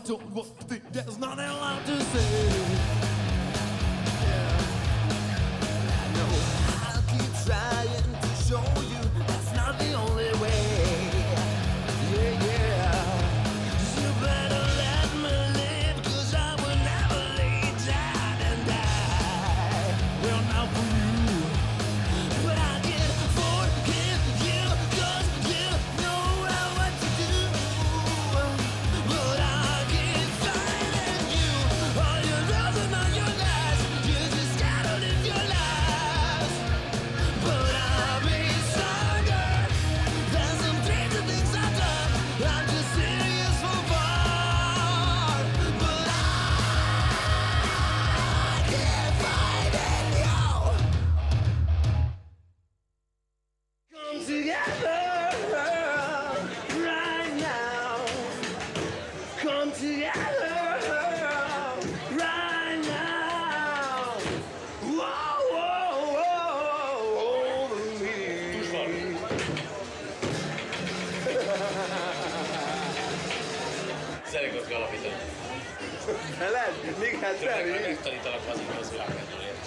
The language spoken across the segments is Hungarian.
Don't think there's nothing left to say. Yeah. No, I'll keep trying to show you that's not the only way. Yeah, yeah. You better let me live, 'cause I will never lay down and die. Well, not for you, but I can forgive you, 'cause you know what to do. But Szeretnék alapítani. Lehet? Még hát felül. Megtanítalak valamit az világkedvélért.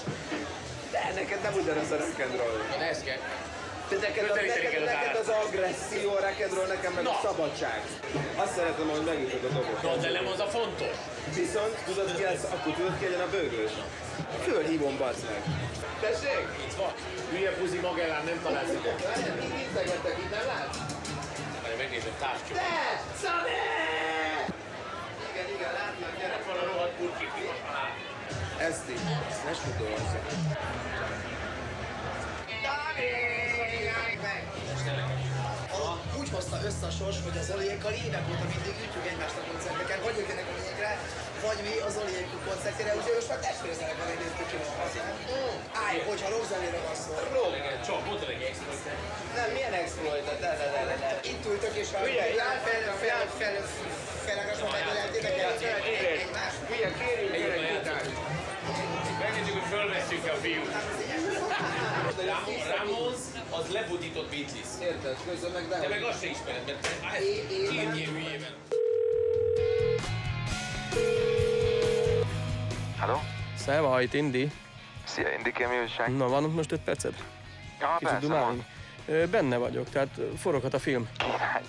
De neked nem ugyanaz a rock'n'roll. De ez kell. Neked az agresszió, a rock'n'roll, nekem meg a szabadság. Azt szeretem, hogy megütöd a dobot. No, de nem az a fontos. Viszont tudod ki lesz, akkor tudod ki legyen a bőgős? Fölhívom, bazd meg. Tessék? Itt van. Hülye buzi Magellán, nem találsz ide. Még integettek, itt nem látsz? Várj, megnézem, távcsok. Te! Szabé! Igen, látni, gyere. Van a rohadt burki, ki most már lát. Ezt így, ezt ne sudolsz. Úgy hozta össze a sors, hogy az Zoliékkal évek óta mindig ütjük egymást a koncerteken, vagy ők jönnek a lényegre, vagy mi az Zoliék koncertjére, úgyhogy most már testvérzenek van egy kicsit haza. Állj, hogyha Rock Zoliéra van szó. Igen, csak, mondtad egy exploitet. Nem, milyen exploitet? De. Itt ültök és felagasva megöleltétek egymást. Hülye, kérjünk egy gitárt. Megnézzük, hogy fölvesszük a fiút. Ramones az lebutított Beatles. Érted, közben meg De meg azt se ismered, mert két ilyen hülyében. Halló? Szeva, itt Indi. Szia, Indikém, mi újság? Na, van ott most 5 perced? Ja, Kicsit dumálunk. Benne vagyok, tehát foroghat a film.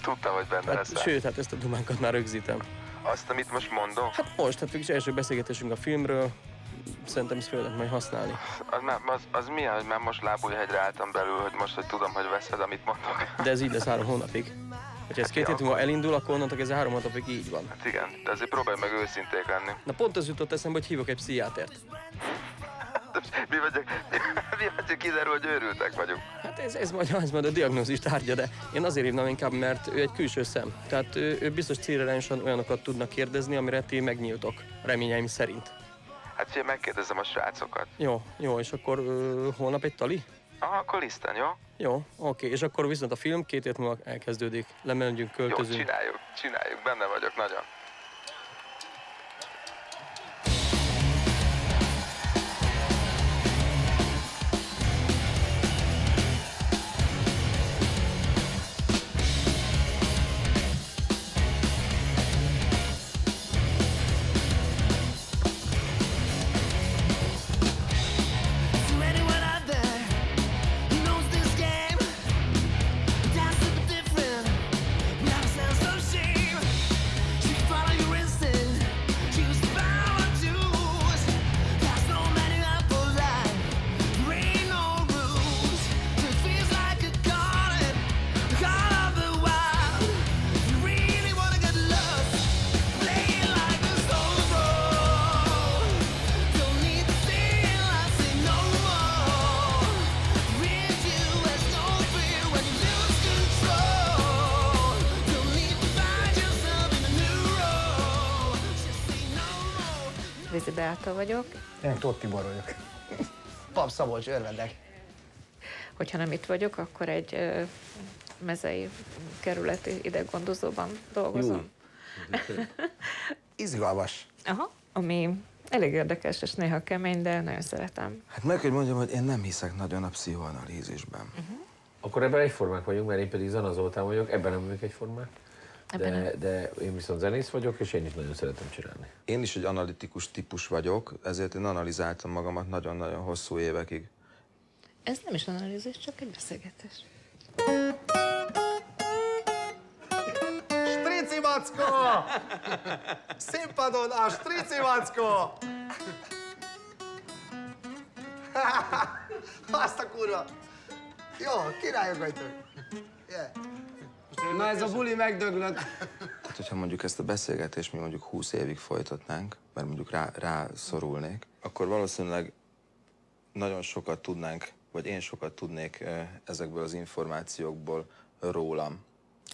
Tudtam, hogy benne leszel. Sőt, hát ezt a dumánkat már rögzítem. Azt, amit most mondok? Hát most, hát végig első beszélgetésünk a filmről. Szerintem ezt föl lehet majd használni. Az milyen, hogy már most Lábújhegyre álltam belül, hogy most, hogy tudom, hogy veszed, amit mondok. De ez így lesz 3 hónapig. Ha ez 2 hét múlva elindul, akkor onnantól ez 3 hónapig így van. Hát igen, de azért próbálj meg őszinték lenni. Na pont az jutott eszembe, hogy hívok egy pszichiátert. Mi vagyok, kiderül, hogy őrültek vagyunk. Hát ez majd a diagnózis tárgya, de én azért hívnám inkább, mert ő egy külső szem. Tehát ő biztos célirányosan olyanokat tudnak kérdezni, amire ti megnyíltok, reményeim szerint. Hát figyelj, megkérdezem a srácokat. Jó, és akkor holnap egy tali? Aha, akkor liszten, jó? Jó, oké, és akkor viszont a film 2 hét múlva elkezdődik. Lemegyünk, költözünk. Jó, csináljuk, benne vagyok, nagyon. Beáta vagyok. Én Tóth Tibor vagyok. Pap Szabolcs, örvendek. Hogyha nem itt vagyok, akkor egy mezei kerületi ideggondozóban dolgozom. Izgalmas. Aha, ami elég érdekes és néha kemény, de nagyon szeretem. Hát meg hogy mondjam, hogy én nem hiszek nagyon a pszichoanalízisben. Akkor ebben egyformák vagyunk, mert én pedig Zana Zoltán vagyok, ebben nem vagyok egyformák. De én viszont zenész vagyok, és én is nagyon szeretem csinálni. Én is egy analitikus típus vagyok, ezért én analizáltam magamat nagyon-nagyon hosszú évekig. Ez nem is analízis, csak egy beszélgetés. Strici Mackó! Színpadon a Strici Mackó! Azt a kurva! Jó, királyok vagytok. Yeah. Na ez a buli megdöglött. Hát, hogyha mondjuk ezt a beszélgetést mi mondjuk 20 évig folytatnánk, mert mondjuk rá szorulnék, akkor valószínűleg nagyon sokat tudnánk, vagy én sokat tudnék ezekből az információkból rólam.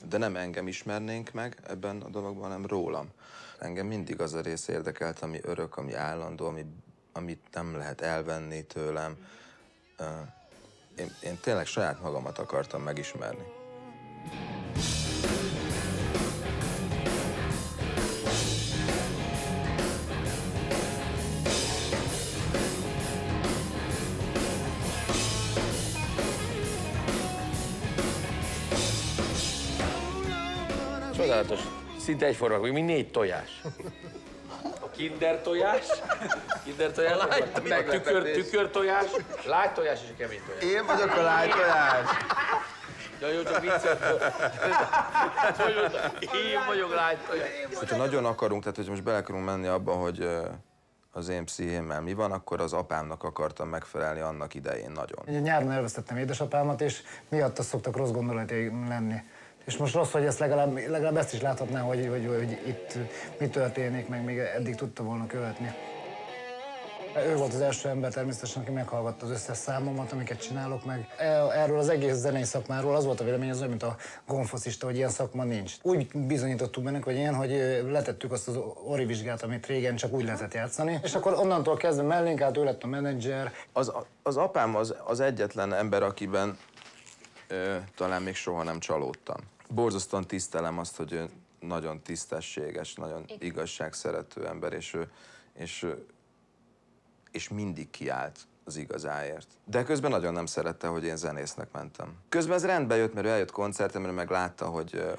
De nem engem ismernénk meg ebben a dologban, hanem rólam. Engem mindig az a rész érdekelt, ami örök, ami állandó, amit nem lehet elvenni tőlem. Én tényleg saját magamat akartam megismerni. Csodálatos. Szinte egyformák vagyunk, mint 4 tojás. A kinder tojás, meg a tükör tojás, lágy tojás és a kemény tojás. Én vagyok a lágy tojás. Ja, jó, csak vicceltem. Én vagyok lágy tojás. Hogyha nagyon akarunk, tehát hogy most bele akarunk menni abba, hogy az én pszichémmel mi van, akkor az apámnak akartam megfelelni annak idején nagyon. Ugye nyáron elvesztettem édesapámat, és miatta szoktak rossz gondolatai lenni. És most rossz, hogy ezt legalább ezt is láthatná, hogy itt mi történik, meg még eddig tudta volna követni. Ő volt az első ember természetesen, aki meghallgatta az összes számomat, amiket csinálok meg. Erről az egész zenei szakmáról az volt a vélemény, az olyan, mint a gonfoszista, hogy ilyen szakma nincs. Úgy bizonyítottuk bennünk, hogy letettük azt az orivizsgát, amit régen csak úgy lehetett játszani, és akkor onnantól kezdve mellénk állt, ő lett a menedzser. Az apám az egyetlen ember, akiben talán még soha nem csalódtam. Borzasztóan tisztelem azt, hogy ő nagyon tisztességes, nagyon igazságszerető ember, és mindig kiállt az igazáért. De közben nagyon nem szerette, hogy én zenésznek mentem. Közben ez rendbe jött, mert ő eljött koncertemre, meg látta, hogy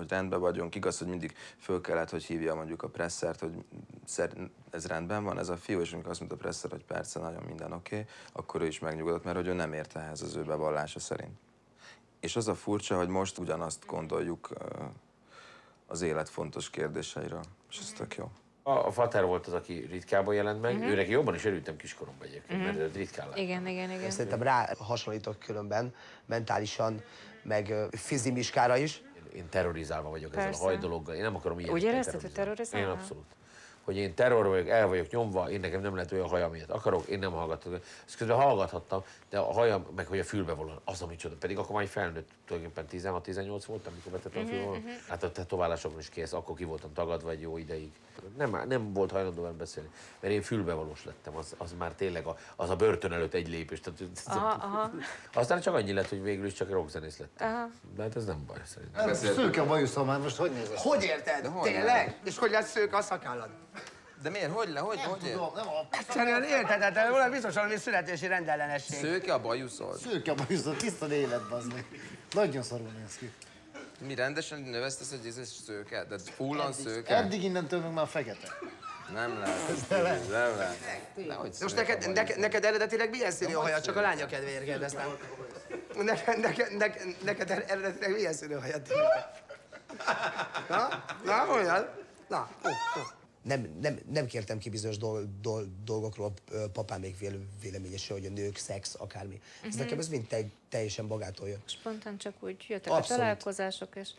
rendben vagyunk. Igaz, hogy mindig föl kellett, hogy hívja mondjuk a presszert, hogy ez rendben van, ez a fiú, és amikor azt mondta a presszer, hogy persze, nagyon minden oké, akkor ő is megnyugodott, mert hogy ő nem ért ehhez az ő bevallása szerint. És az a furcsa, hogy most ugyanazt gondoljuk az élet fontos kérdéseiről, és ez tök jó. A Fater volt az, aki ritkában jelent meg. Ő neki jobban is örültem kiskoromban egyébként, mert ez ritkán lett. Igen. Szerintem rá hasonlítok különben, mentálisan, meg fizimiskára is. Én terrorizálva vagyok ezzel a hajdologgal. Én nem akarom ilyen. Úgy érezted, hogy terrorizálva? Én abszolút. Hogy én terror vagyok, el vagyok nyomva, én nekem nem lehet olyan haja, amilyet akarok, én nem hallgatok. Ezt közben hallgathattam, de a hajam, meg hogy a fülbe volna, az, ami csoda. Pedig akkor már egy felnőtt, tulajdonképpen 16-18 voltam, amikor betettem a fülbe. Hát a tetoválásokon is kész, akkor ki voltam tagadva egy jó ideig. Nem volt hajlandó velem beszélni, mert én fülbevalós lettem, az már tényleg az a börtön előtt egy lépés. Aztán csak annyi lett, hogy végül is csak rockzenész lettem. De hát ez nem baj szerintem. Szőke a bajuszom, már most hogy nézett? Hogy érted? Tényleg? És hogy lesz szőke a szakállad? De miért? Hogy Egyszerűen érthetetlen, valami biztosan, hogy születési rendellenesség. Szőke a bajuszod? Szőke a bajuszom, tiszta élet, bazd meg. Nagyon szarul néz ki. Mi rendesen növesztesz, hogy ez szőke? De full-on szőke? Eddig innentől meg már fekete. Nem lehet. Most neked eredetileg milyen színű a hajad? Csak a lánya kedvéért kérdeztem. Neked eredetileg milyen színű a hajad? Na, olyan? Na, Nem kértem ki bizonyos dolgokról, papám még véleményesen, hogy a nők, szex, akármi. Ez nekem ez mind teljesen magától jön. Spontán csak úgy jöttek a találkozások, és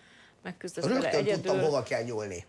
megküzdött vele egyedül. Rögtön tudtam, hova kell nyúlni.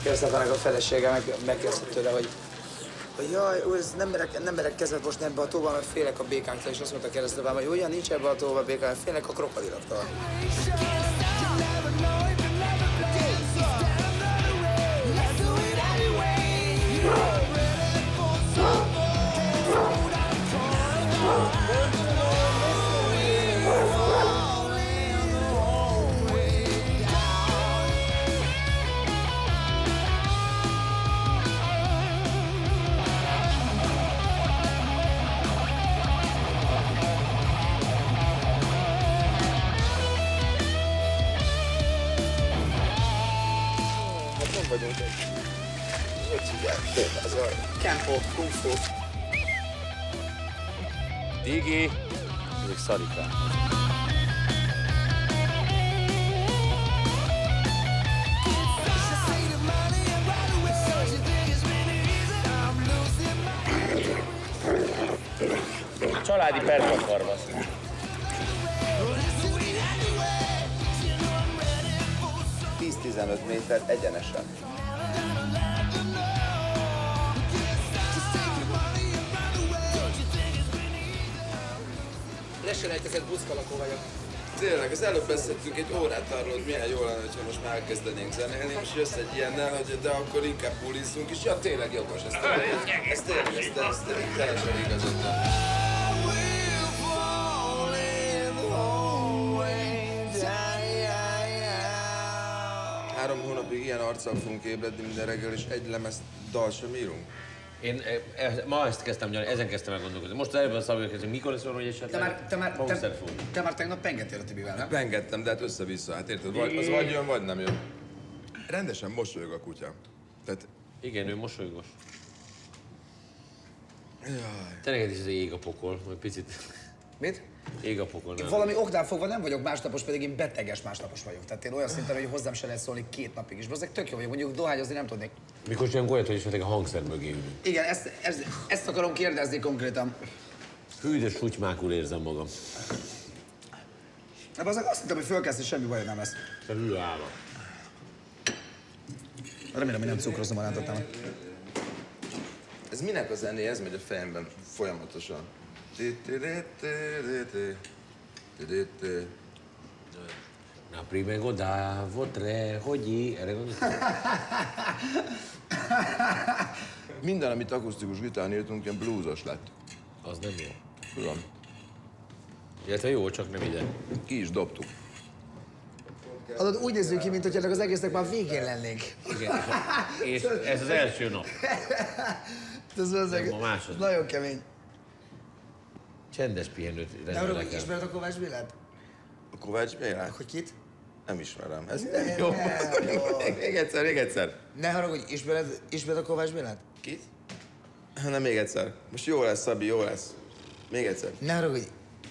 Kérdeztek a felesége, megkérdezte tőle, hogy jaj, ez nem merek kezet mosni ebbe a tóba, mert félek a békáktól, és azt mondta keresztülvám, hogy olyan nincs ebbe a tóba békák, mert félek a krokodiloktól. Kempo, Kung Fu. Digi, ezek szarikák. Családi percsakarvasz. ...10-15 méter egyenesen. Leselejtezett buckalakó vagyok. Tényleg, az előbb beszéltünk egy órát arról, hogy milyen jó lenne, ha most már elkezdenénk zenélni, és jössz egy ilyennel, hogy de akkor inkább pulizzunk, és ja, tényleg jogos, ez teljesen igazad van. 3 hónapig ilyen arccal fogunk ébredni minden reggel, és egy lemez dal sem írunk. Én ma ezt kezdtem nyomni, ezen kezdtem el gondolkozni. Most előbb a Szabi kezdtem, mikor lesz olyan, hogy esetleg te már tegnap pengettél a Tibivel, nem? Pengettem, de hát össze-vissza, hát érted, az vagy jön, vagy nem jön. Rendesen mosolyog a kutya. Tehát... Igen, ő mosolygós. Jaj. Te neked is az ég a pokol, vagy picit. Mit? Ég a pokol, nem? Valami oknál fogva nem vagyok másnapos, pedig én beteges másnapos vagyok. Tehát én olyan szinten, hogy hozzám se lehet szólni 2 napig is. Ezek tök jó vagyok, mondjuk dohányozni nem tudnék. Mikor sem olyat, hogy esetleg a hangszer mögé ülünk. Igen, ezt akarom kérdezni konkrétan. Hű, de sutymákul érzem magam. De azok azt hittem, hogy fölkelsz, és semmi baj nem lesz. Te hülye állat. Remélem, hogy nem cukrozom a rántattámat. Ez minek a zené? Ez megy a fejemben folyamatosan. Na, prima godavo tre hogyi, erre gondolsz? Minden, amit akusztikus gitárn írtunk, ilyen bluesos lett. Az nem jó. Tudom. Illetve jó, csak nem ide. Ki is dobtuk. Adod, úgy nézzük ki, mint hogy ennek az egésznek már végén lennénk. Igen, és ez az első nap. Ez a második. Nagyon kemény. Csendes pihenőt rendelek el. De ismered a Kovács Bélát? A Kovács Bélát? Hogy kit? Nem ismerem. Ez nem jó. Még egyszer. Ne haragudj, ismered a Kovács Bélát? Kit? Nem, még egyszer. Most jó lesz, Szabi, jó lesz. Még egyszer. Ne haragudj,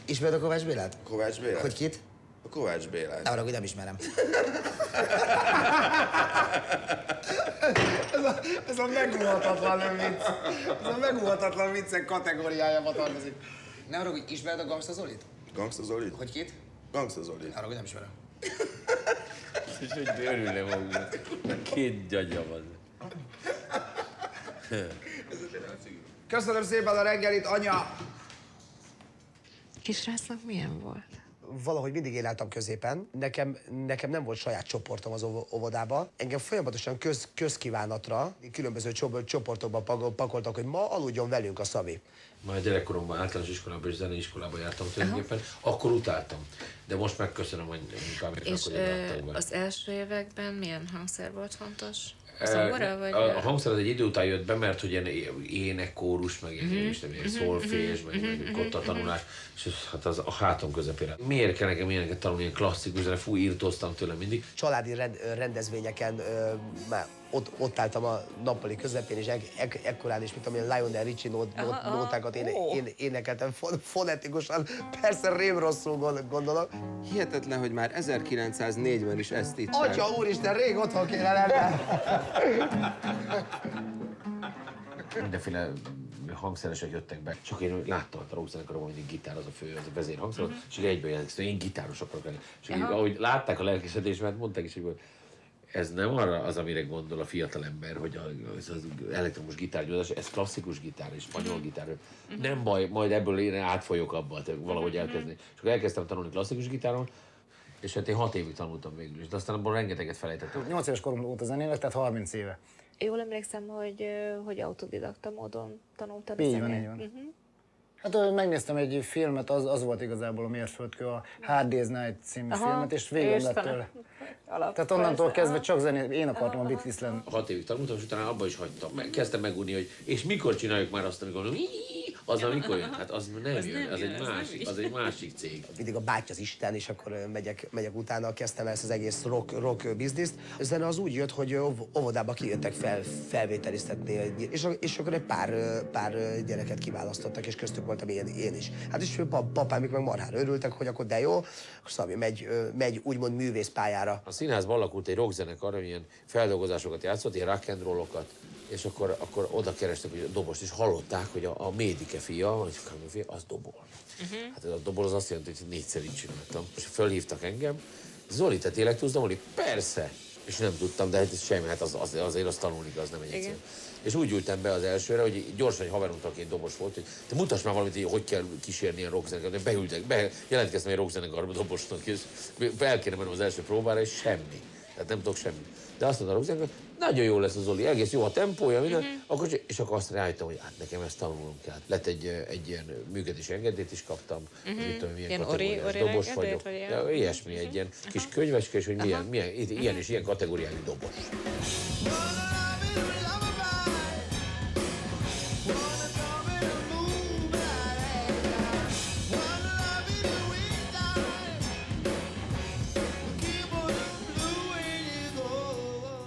ismered a Kovács Bélát? Kovács Bélát? Hogy kit? A Kovács Bélát. Ne haragudj, nem ismerem. ez a megúhatatlan vicc. Ez a megúhatatlan viccek kategóriájába tartozik. Ne haragudj, ismered a Gangsta Zolit? Gangsta Zolit? Hogy kit? Gangsta Zolit. Ne haragudj, nem ismerem. És hogy örülne magunknak. 2 gyagya van. Köszönöm szépen a reggelit, anya! Kisrácnak milyen volt? Valahogy mindig éltem középen. Nekem nem volt saját csoportom az óvodában. Engem folyamatosan közkívánatra különböző csoportokba pakoltak, hogy ma aludjon velünk a Szabi. Már gyerekkoromban általános iskolában és zeneiskolába jártam tulajdonképpen, akkor utáltam. De most megköszönöm, hogy És az első években milyen hangszer volt fontos? Zongora, vagy... A hangszer az egy idő után jött be, mert hogy ilyen énekkórus, meg ilyen szolfés, meg kotta tanulás, és hát az a hátam közepére. Miért kell nekem ilyeneket tanulni, ilyen klasszikus zene? Fú, írtóztam tőle mindig. Családi rendezvényeken már ott álltam a nappali közepén, és ekkorán is, mint amilyen Lionel Richie nótákat énekeltem fonetikusan, persze rémrosszul gondolom. Hihetetlen, hogy már 1904-ben is ezt itt. Atya úristen, rég otthon kéne lennem! Mindenféle hangszeresek jöttek be. Csak én láttam a rockzenekarban, mindig gitár az a fő, az a vezérhangszer, és egyből jelentkeztem, én gitáros akarok lenni. És ahogy látták a lelkesedésemet, mondták is, hogy ez nem arra az, amire gondol a fiatal ember, hogy az elektromos gitárgyúzás, ez klasszikus gitár és spanyol gitár. Nem baj, majd ebből én átfolyok abba, valahogy elkezdeni. És akkor elkezdtem tanulni klasszikus gitáron, és hát én 6 évig tanultam végül is, de aztán abból rengeteget felejtettem. 8 éves korom óta zenélek, tehát 30 éve. Jól emlékszem, hogy autodidakta módon tanultad. Így van, így van. Hát megnéztem egy filmet, az volt igazából a mérföldkő, a Hard Day's Night című filmet, és végül lett tőle. Tehát onnantól kezdve csak zenét, én akartam a Beatles lenni. 6 évig tanultam, és utána abba is hagytam. Kezdtem megunni, hogy és mikor csináljuk már azt, amikor az amikor jön? Hát az nem jön, az egy másik cég. Mindig a báty az Isten, és akkor megyek utána, kezdtem ezt az egész rock bizniszt. A zene az úgy jött, hogy óvodába kijöttek felvételiztetni, és akkor egy pár gyereket kiválasztottak, és köztük voltam én is. Hát és papámik meg marhára örültek, hogy akkor de jó, akkor Szabi megy úgymond művészpályára. A színházban alakult egy rockzenekar, ami ilyen feldolgozásokat játszott, ilyen rock and rollokat, és akkor oda kerestek a dobost, és hallották, hogy a Médike fia, vagy Kamil fia, az dobol. Hát ez a dobol az azt jelenti, hogy 4-szer így csináltam. És fölhívtak engem, Zoli, te tényleg tudsz dobolni? Persze! És nem tudtam, de hát semmi, hát azért azt tanulni, az nem egy egyszerű. És úgy ültem be az elsőre, hogy gyorsan egy haverunkkal két dobos volt, hogy te mutass már valamit, hogy kell kísérni ilyen rockzenekart. Jelentkeztem egy rockzenekarba dobosnak, és el kéne mennem az első próbára, és semmi. Tehát nem tudok semmit. De azt mondta a rockzenekar, nagyon jó lesz az Zoli, egész jó a tempója, minden, és akkor azt rájöttem, hogy hát nekem ezt tanulnom kell. Lett egy ilyen működési engedélyt is kaptam, mit tudom, milyen kategóriás dobos vagyok. Ilyesmi, egy ilyen kis könyvecske, és hogy milyen ilyen és ilyen kategóriájú dobos.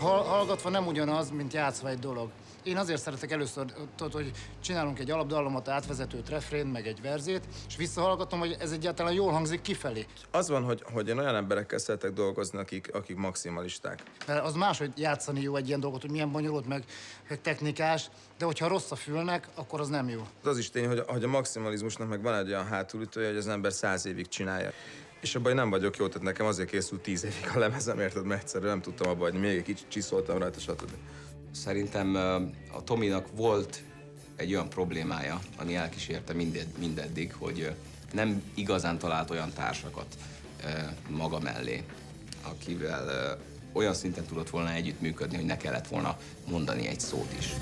Hallgatva nem ugyanaz, mint játszva egy dolog. Én azért szeretek először, hogy csinálunk egy alapdallamot, átvezetőt, refrént, meg egy verzét, és visszahallgatom, hogy ez egyáltalán jól hangzik kifelé. Az van, hogy én olyan emberekkel szeretek dolgozni, akik maximalisták. Mert az más, hogy játszani jó egy ilyen dolgot, hogy milyen bonyolult, meg technikás, de hogyha rossz a fülnek, akkor az nem jó. Az is tény, hogy a maximalizmusnak meg van egy olyan hátulütője, hogy az ember 100 évig csinálja. És abban nem vagyok jó, tehát nekem azért készült 10 évig a lemezem, érted, mert egyszerűen nem tudtam abba hagyni, még egy kicsit csiszoltam rajta, stb. Szerintem a Tominak volt egy olyan problémája, ami elkísérte mindeddig, hogy nem igazán talált olyan társakat maga mellé, akivel olyan szinten tudott volna együttműködni, hogy ne kellett volna mondani egy szót is.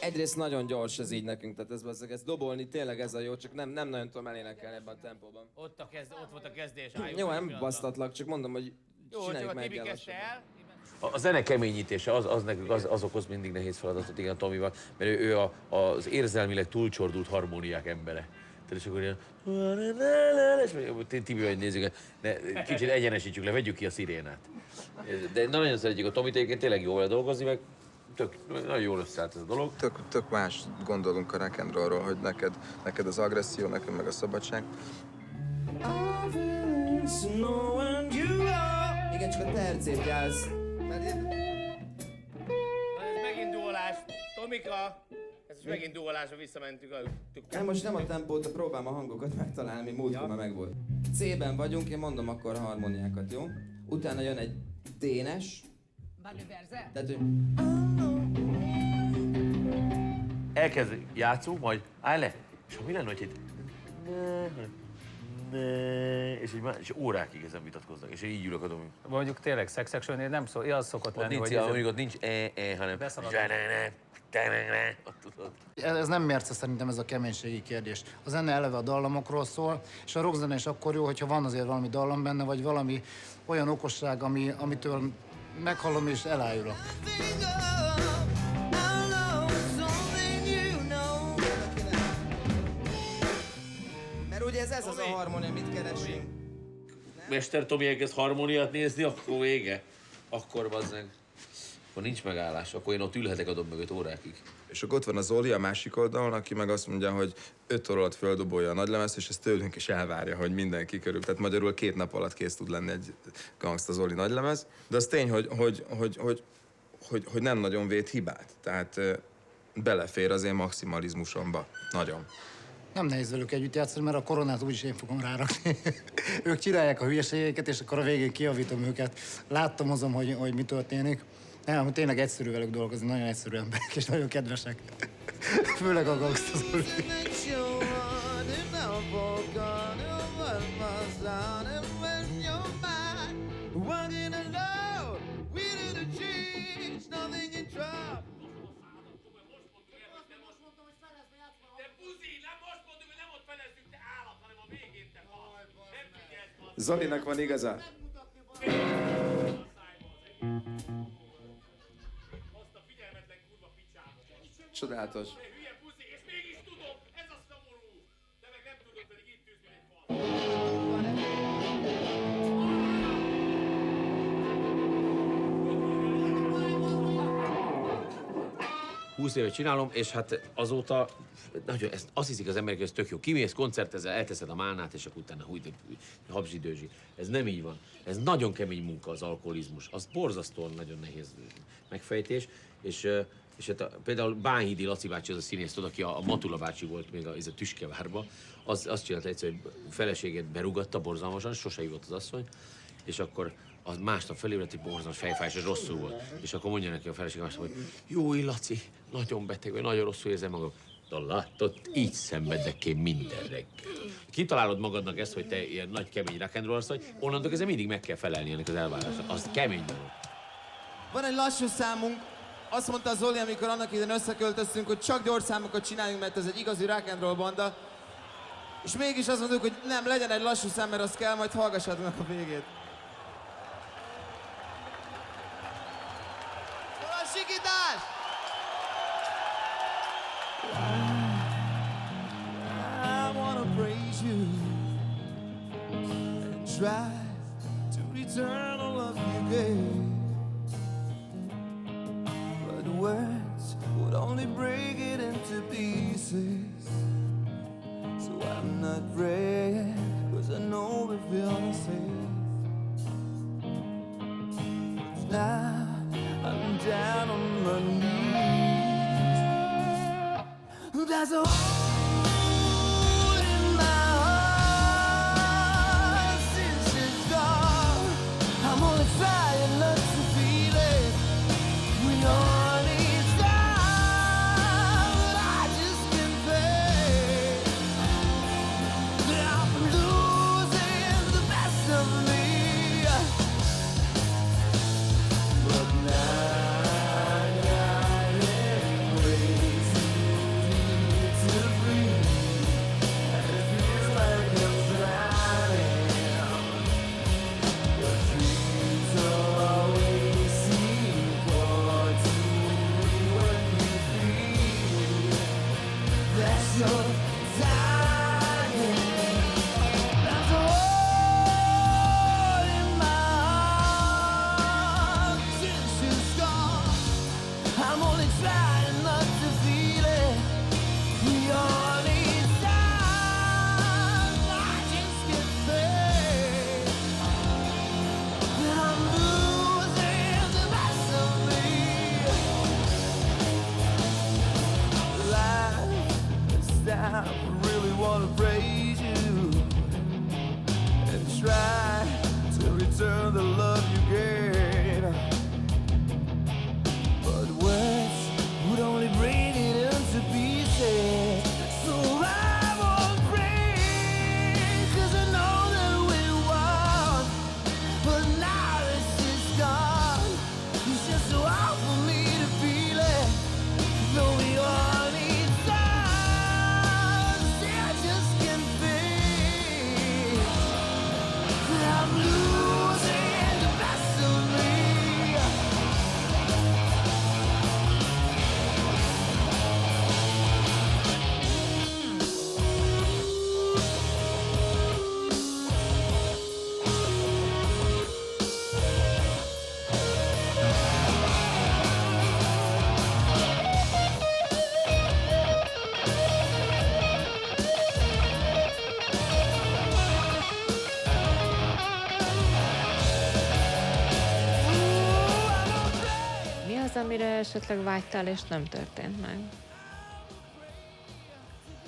Egyrészt nagyon gyors ez így nekünk, tehát ez dobolni tényleg ez a jó, csak nem nagyon tudom elénekelni ebben a tempóban. Ott volt a kezdés. Jó, nem basztatlak, csak mondom, hogy csináljuk meg el lassan. A zene keményítése az okoz mindig nehéz feladatot, igen, Tomival, mert ő az érzelmileg túlcsordult harmóniák embere. Tehát és akkor ilyen... Tibi, hogy nézzük, kicsit egyenesítsük le, vegyük ki a szirénát. De nagyon szeretjük a Tomit, egyébként tényleg jó vele dolgozni, meg nagyon jól összeállt ez a dolog. Tök más gondolunk a rock and rollról, hogy neked az agresszió, nekem meg a szabadság. Igen, csak a tercét jársz. Ez megint duolás. Tomika! Ez is megint duolásra visszamentünk. Most nem a tempót, próbálom a hangokat megtalálni, múltkor már megvolt. C-ben vagyunk, én mondom akkor a harmóniákat, jó? Utána jön egy D-nes. Tehát, hogy... Elkezd játszunk, majd állj le, és mi lenne, hogy itt... és órákig ezen vitatkoznak, és én így ülök a Domi. Mondjuk tényleg Sex Action-nél nem szó, az szokott lenni, Nincs, hogy... mondjuk ott nincs hanem... Ez nem mérce szerintem ez a keménységi kérdés. A zene eleve a dallamokról szól, és a rockzene is akkor jó, hogyha van azért valami dallam benne, vagy valami olyan okosság, amitől meghallom és elájulok. Mert ugye ez az a harmónia, amit keresünk. Mester Tomi elkezd harmóniát nézni, akkor vége. Akkor bazzeg. Akkor nincs megállás, akkor én ott ülhetek a dob mögött órákig. És akkor ott van az Zoli a másik oldalon, aki meg azt mondja, hogy 5 óra alatt földobolja a nagylemezt, és ezt tőlünk is elvárja, hogy mindenki körül. Tehát magyarul 2 nap alatt kész tud lenni egy Gangsta Zoli nagylemez. De az tény, hogy nem nagyon véd hibát. Tehát belefér az én maximalizmusomba. Nagyon. Nem nehéz velük együtt játszani, mert a koronát úgyis én fogom rárakni. Ők csinálják a hülyeségeket, és akkor a végén kijavítom őket. Láttam azon, hogy mi történik. Nem, tényleg egyszerű velük dolgozni, nagyon egyszerű emberek, és nagyon kedvesek. Főleg a Gangsta Zoli. Zolinak van igaza. Csodálatos. Húsz éve csinálom, és hát azóta nagyon, azt hiszik az emberek, hogy ez tök jó. Kimész, koncertezel, elteszed a málnát, és akkor utána habzsidőzsi. Ez nem így van. Ez nagyon kemény munka az alkoholizmus. Az borzasztóan nagyon nehéz megfejtés, és hát például Bánhidi Laci bácsi, az a színész, tudod, aki a Matula bácsi volt még a Tüskevárban, azt csinálta egyszer, hogy feleségét berugatta borzalmasan, sose ivott az asszony, és akkor az másnap felébredt, hogy borzalmas fejfájás, és rosszul volt. És akkor mondja neki a feleség másnap, hogy jó, Laci, nagyon beteg vagy, nagyon rosszul érzem magam. De látod, így szenvedek én minden reggel. Kitalálod magadnak ezt, hogy te ilyen nagy, kemény rock and roll vagy, onnantól kezdve mindig meg kell felelni ennek az elvárásnak. Az kemény dolog. Van egy lassú számunk, azt mondta Zoli, amikor annak idején összeköltöztünk, hogy csak gyors számokat csináljunk, mert ez egy igazi rock and roll banda. És mégis azt mondjuk, hogy nem, legyen egy lassú szám, mert az kell, majd hallgassátok meg a végét. Sikítás! I wanna praise you and try to return all of you gave. But words would only break it into pieces. So I'm not praying, 'cause I know we feel safe. Now I'm down on my knees. There's a hole in my heart since it's gone. I'm only trying not to feel it. We all need time, but I just can't pay. I'm losing the best of me. But now I really want to praise you and try to return the love you gave. But words would only break it into pieces. So I won't break, 'cause I know amire esetleg vágytál, és nem történt meg?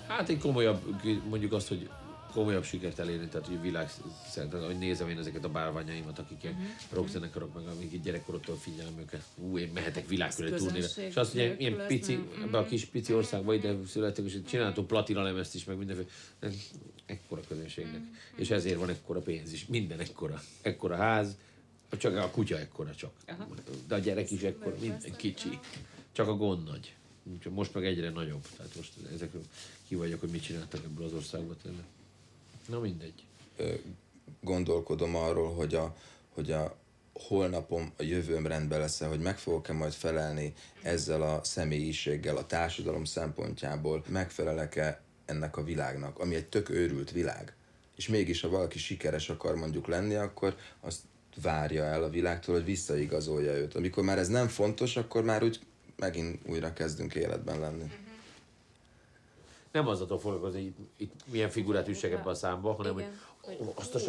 Hát egy komolyabb, mondjuk azt, hogy komolyabb sikert elérni, tehát hogy világ szerintem, hogy nézem én ezeket a bálványaimat, akik ilyen rockzenekarok, meg amik így gyerekkorodtól figyelem őket. Én mehetek világkörül turnéra. És azt, hogy ilyen pici, ebbe a kis pici országba ide születtek, és csináltunk platina lemezt is, meg mindenféle. Ekkora közönségnek. És ezért van ekkora pénz is. Minden ekkora ház, csak a kutya ekkora csak. De a gyerek is ekkora, minden kicsi. Csak a gond nagy. Most meg egyre nagyobb. Tehát most ezekről ki vagyok, hogy mit csináltak ebből az országban tényleg. Na mindegy. Gondolkodom arról, hogy a holnapom, a jövőm rendben lesz-e, hogy meg fogok-e majd felelni ezzel a személyiséggel, a társadalom szempontjából, megfelelek-e ennek a világnak, ami egy tök őrült világ. És mégis, ha valaki sikeres akar mondjuk lenni, akkor azt várja el a világtól, hogy visszaigazolja őt. Amikor már ez nem fontos, akkor már úgy megint újra kezdünk életben lenni. Nem azzal foglalkozni, itt milyen figurát üssek ebbe a számba, hanem hogy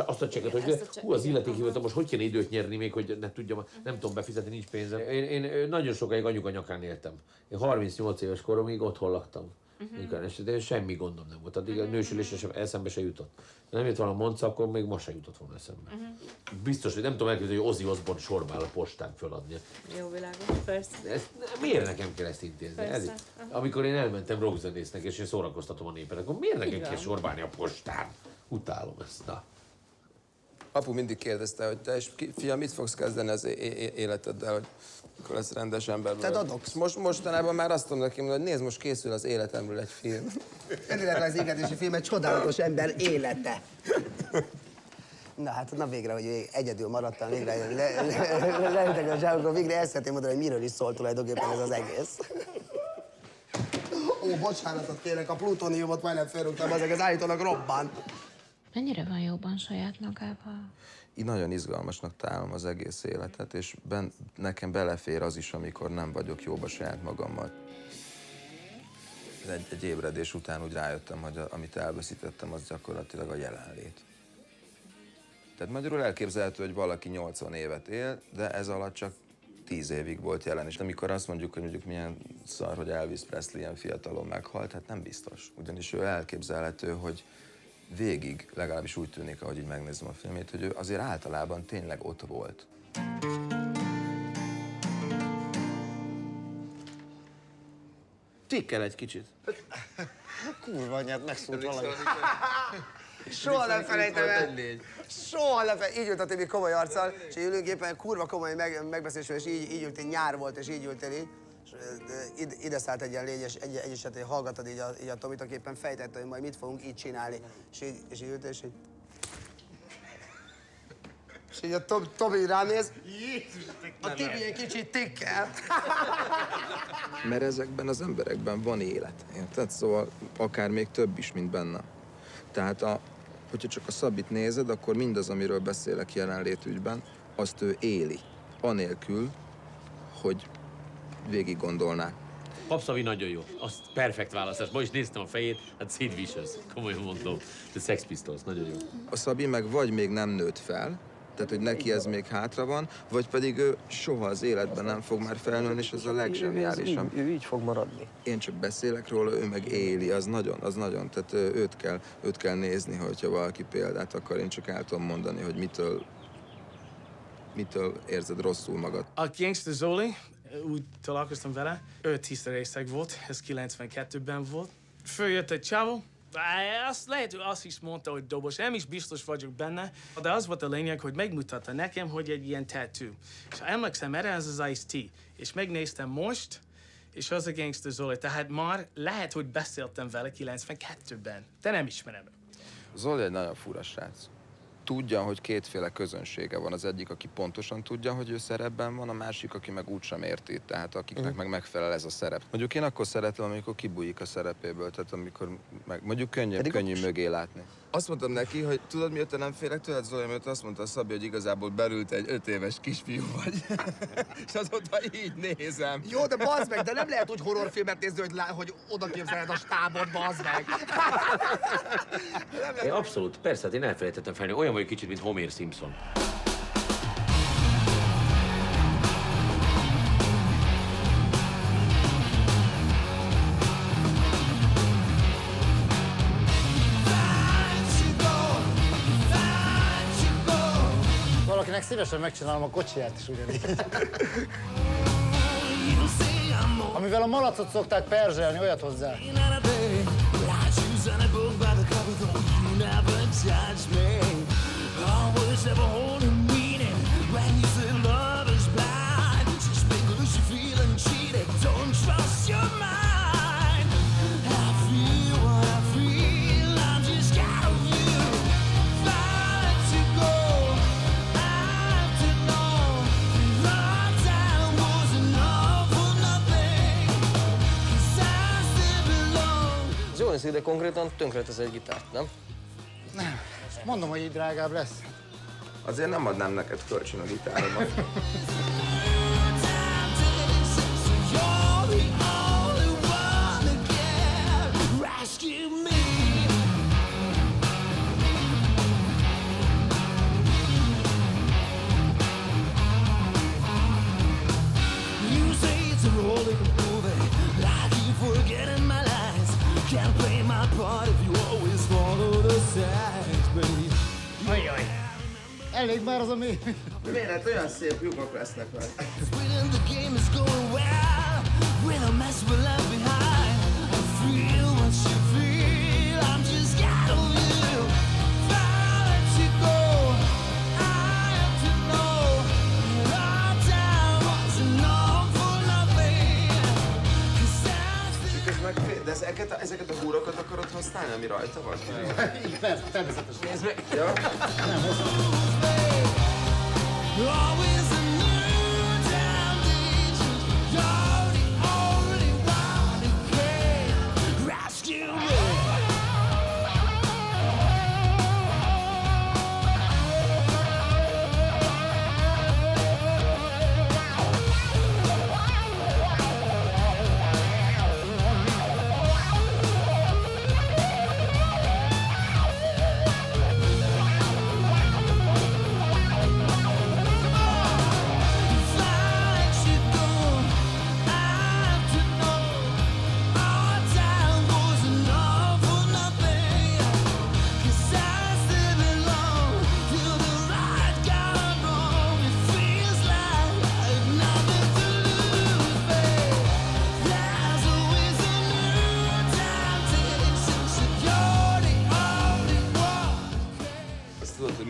azt a csekket, hogy az illetékhivatal most hogy kéne időt nyerni még, hogy ne tudjam, nem tudom befizetni, nincs pénzem. Én nagyon sokáig anyuka nyakán éltem. Én 38 éves koromig otthon laktam. De semmi gondom nem volt. Addig a nősülésre sem eszembe se jutott. Ha nem jött volna a Monca, akkor még ma se jutott volna eszembe. Biztos, hogy nem tudom elképzelni, hogy Ozzy Osbourne sorba áll a postán föladni. Jó, világos, persze. Miért nekem kell ezt intézni? Amikor én elmentem rockzenésznek, és én szórakoztatom a népet, akkor miért nekem kell sorba állni a postán? Utálom ezt. Na. Apu mindig kérdezte, hogy te és fiam, mit fogsz kezdeni az életeddel, hogy akkor lesz rendes ember. Te dadogsz. Mostanában már azt mondom neki, hogy nézd, most készül az életemről egy film. Önéletrajzi égetési film, egy csodálatos ember élete. Na hát, na végre, hogy egyedül maradtam, végre leültek a zsákokon, végre el szeretném mondani, hogy miről is szól tulajdonképpen ez az egész. Ó, bocsánatot kérek, a plutóniumot majdnem felrúgtam, azok az állítólag robban. Mennyire van jobban saját magával? Így nagyon izgalmasnak találom az egész életet, és nekem belefér az is, amikor nem vagyok jóba saját magammal. Egy ébredés után úgy rájöttem, hogy amit elveszítettem, az gyakorlatilag a jelenlét. Tehát magyarul elképzelhető, hogy valaki 80 évet él, de ez alatt csak 10 évig volt jelen. És amikor azt mondjuk, hogy mondjuk milyen szar, hogy Elvis Presley ilyen fiatalon meghalt, hát nem biztos. Ugyanis ő elképzelhető, hogy végig, legalábbis úgy tűnik, ahogy így megnézem a filmét, hogy ő azért általában tényleg ott volt. Tikkel egy kicsit. Kurva anyád, megszólt valami. Soha nem felejtem el. Soha nem felejtem. Így ült a Tibi komoly arccal, és ülünk éppen kurva komoly megbeszélésről, és így ült, nyár volt, és így ültél így. És ide szállt egy ilyen légy, és egy esetén hallgatod így a Tomit, aki éppen fejtette, hogy majd mit fogunk így csinálni. És így ült, és így... És így a Tomi ránéz. A Tibi egy kicsit tikkel. Mert ezekben az emberekben van élet, érted? Szóval akár még több is, mint benne. Tehát hogyha csak a Szabit nézed, akkor mindaz, amiről beszélek jelenlétügyben, azt ő éli. Anélkül, hogy végig gondolná. Papszavi nagyon jó. Az perfekt választás. Ma is néztem a fejét, hát Sid Vicious. Komolyan mondom. The Sex Pistols, nagyon jó. A Szabi meg vagy még nem nőtt fel, tehát hogy neki ez még hátra van, vagy pedig ő soha az életben nem fog már felnőni, és ez a legzseniálisabb. Ő így fog maradni. Én csak beszélek róla, ő meg éli, az nagyon. Tehát őt kell nézni, hogyha valaki példát akar. Én csak el tudom mondani, hogy mitől érzed rosszul magad. A Gangsta Zoli, úgy találkoztam vele, 5-10 részeg volt, ez 92-ben volt. Följött egy csávó, azt lehet, hogy azt is mondta, hogy dobos, nem is biztos vagyok benne, de az volt a lényeg, hogy megmutatta nekem, hogy egy ilyen tattoo. És ha emlékszem erre, ez az Ice-T. És megnéztem most, és az a Gangsta Zoli. Tehát már lehet, hogy beszéltem vele 92-ben, de nem ismerem. Zoli egy nagyon fura srác. Tudja, hogy kétféle közönsége van. Az egyik, aki pontosan tudja, hogy ő szerepben van, a másik, aki meg úgysem érti, tehát akiknek meg megfelel ez a szerep. Mondjuk én akkor szeretem, amikor kibújik a szerepéből, tehát amikor mondjuk könnyű mögé látni. Azt mondtam neki, hogy tudod, miért nem félek tőled, Zoli, mert azt mondta a Szabi, hogy igazából belült egy 5 éves kisfiú vagy. És azóta így nézem. Jó, de bazd meg, de nem lehet úgy horrorfilmet nézni, hogy oda képzeled a stábot, bazd meg. Én abszolút, persze, hát én elfelejtettem felni. Olyan vagyok kicsit, mint Homer Simpson. valakinek szívesen megcsinálom a kocsiját is ugyanígy. Amivel a malacot szokták perzselni, olyat hozzá. De konkrétan tönkretesz egy gitárt, nem? Nem. Mondom, hogy így drágább lesz. Azért nem adnám neked kölcsön a gitáromat. Elég már az a mély. Miért? Olyan szép lyukak lesznek vele. De ezeket a húrokat akarod használni, ami rajta van? Igen, persze, természetesen. Nézd meg! Ja? Nem,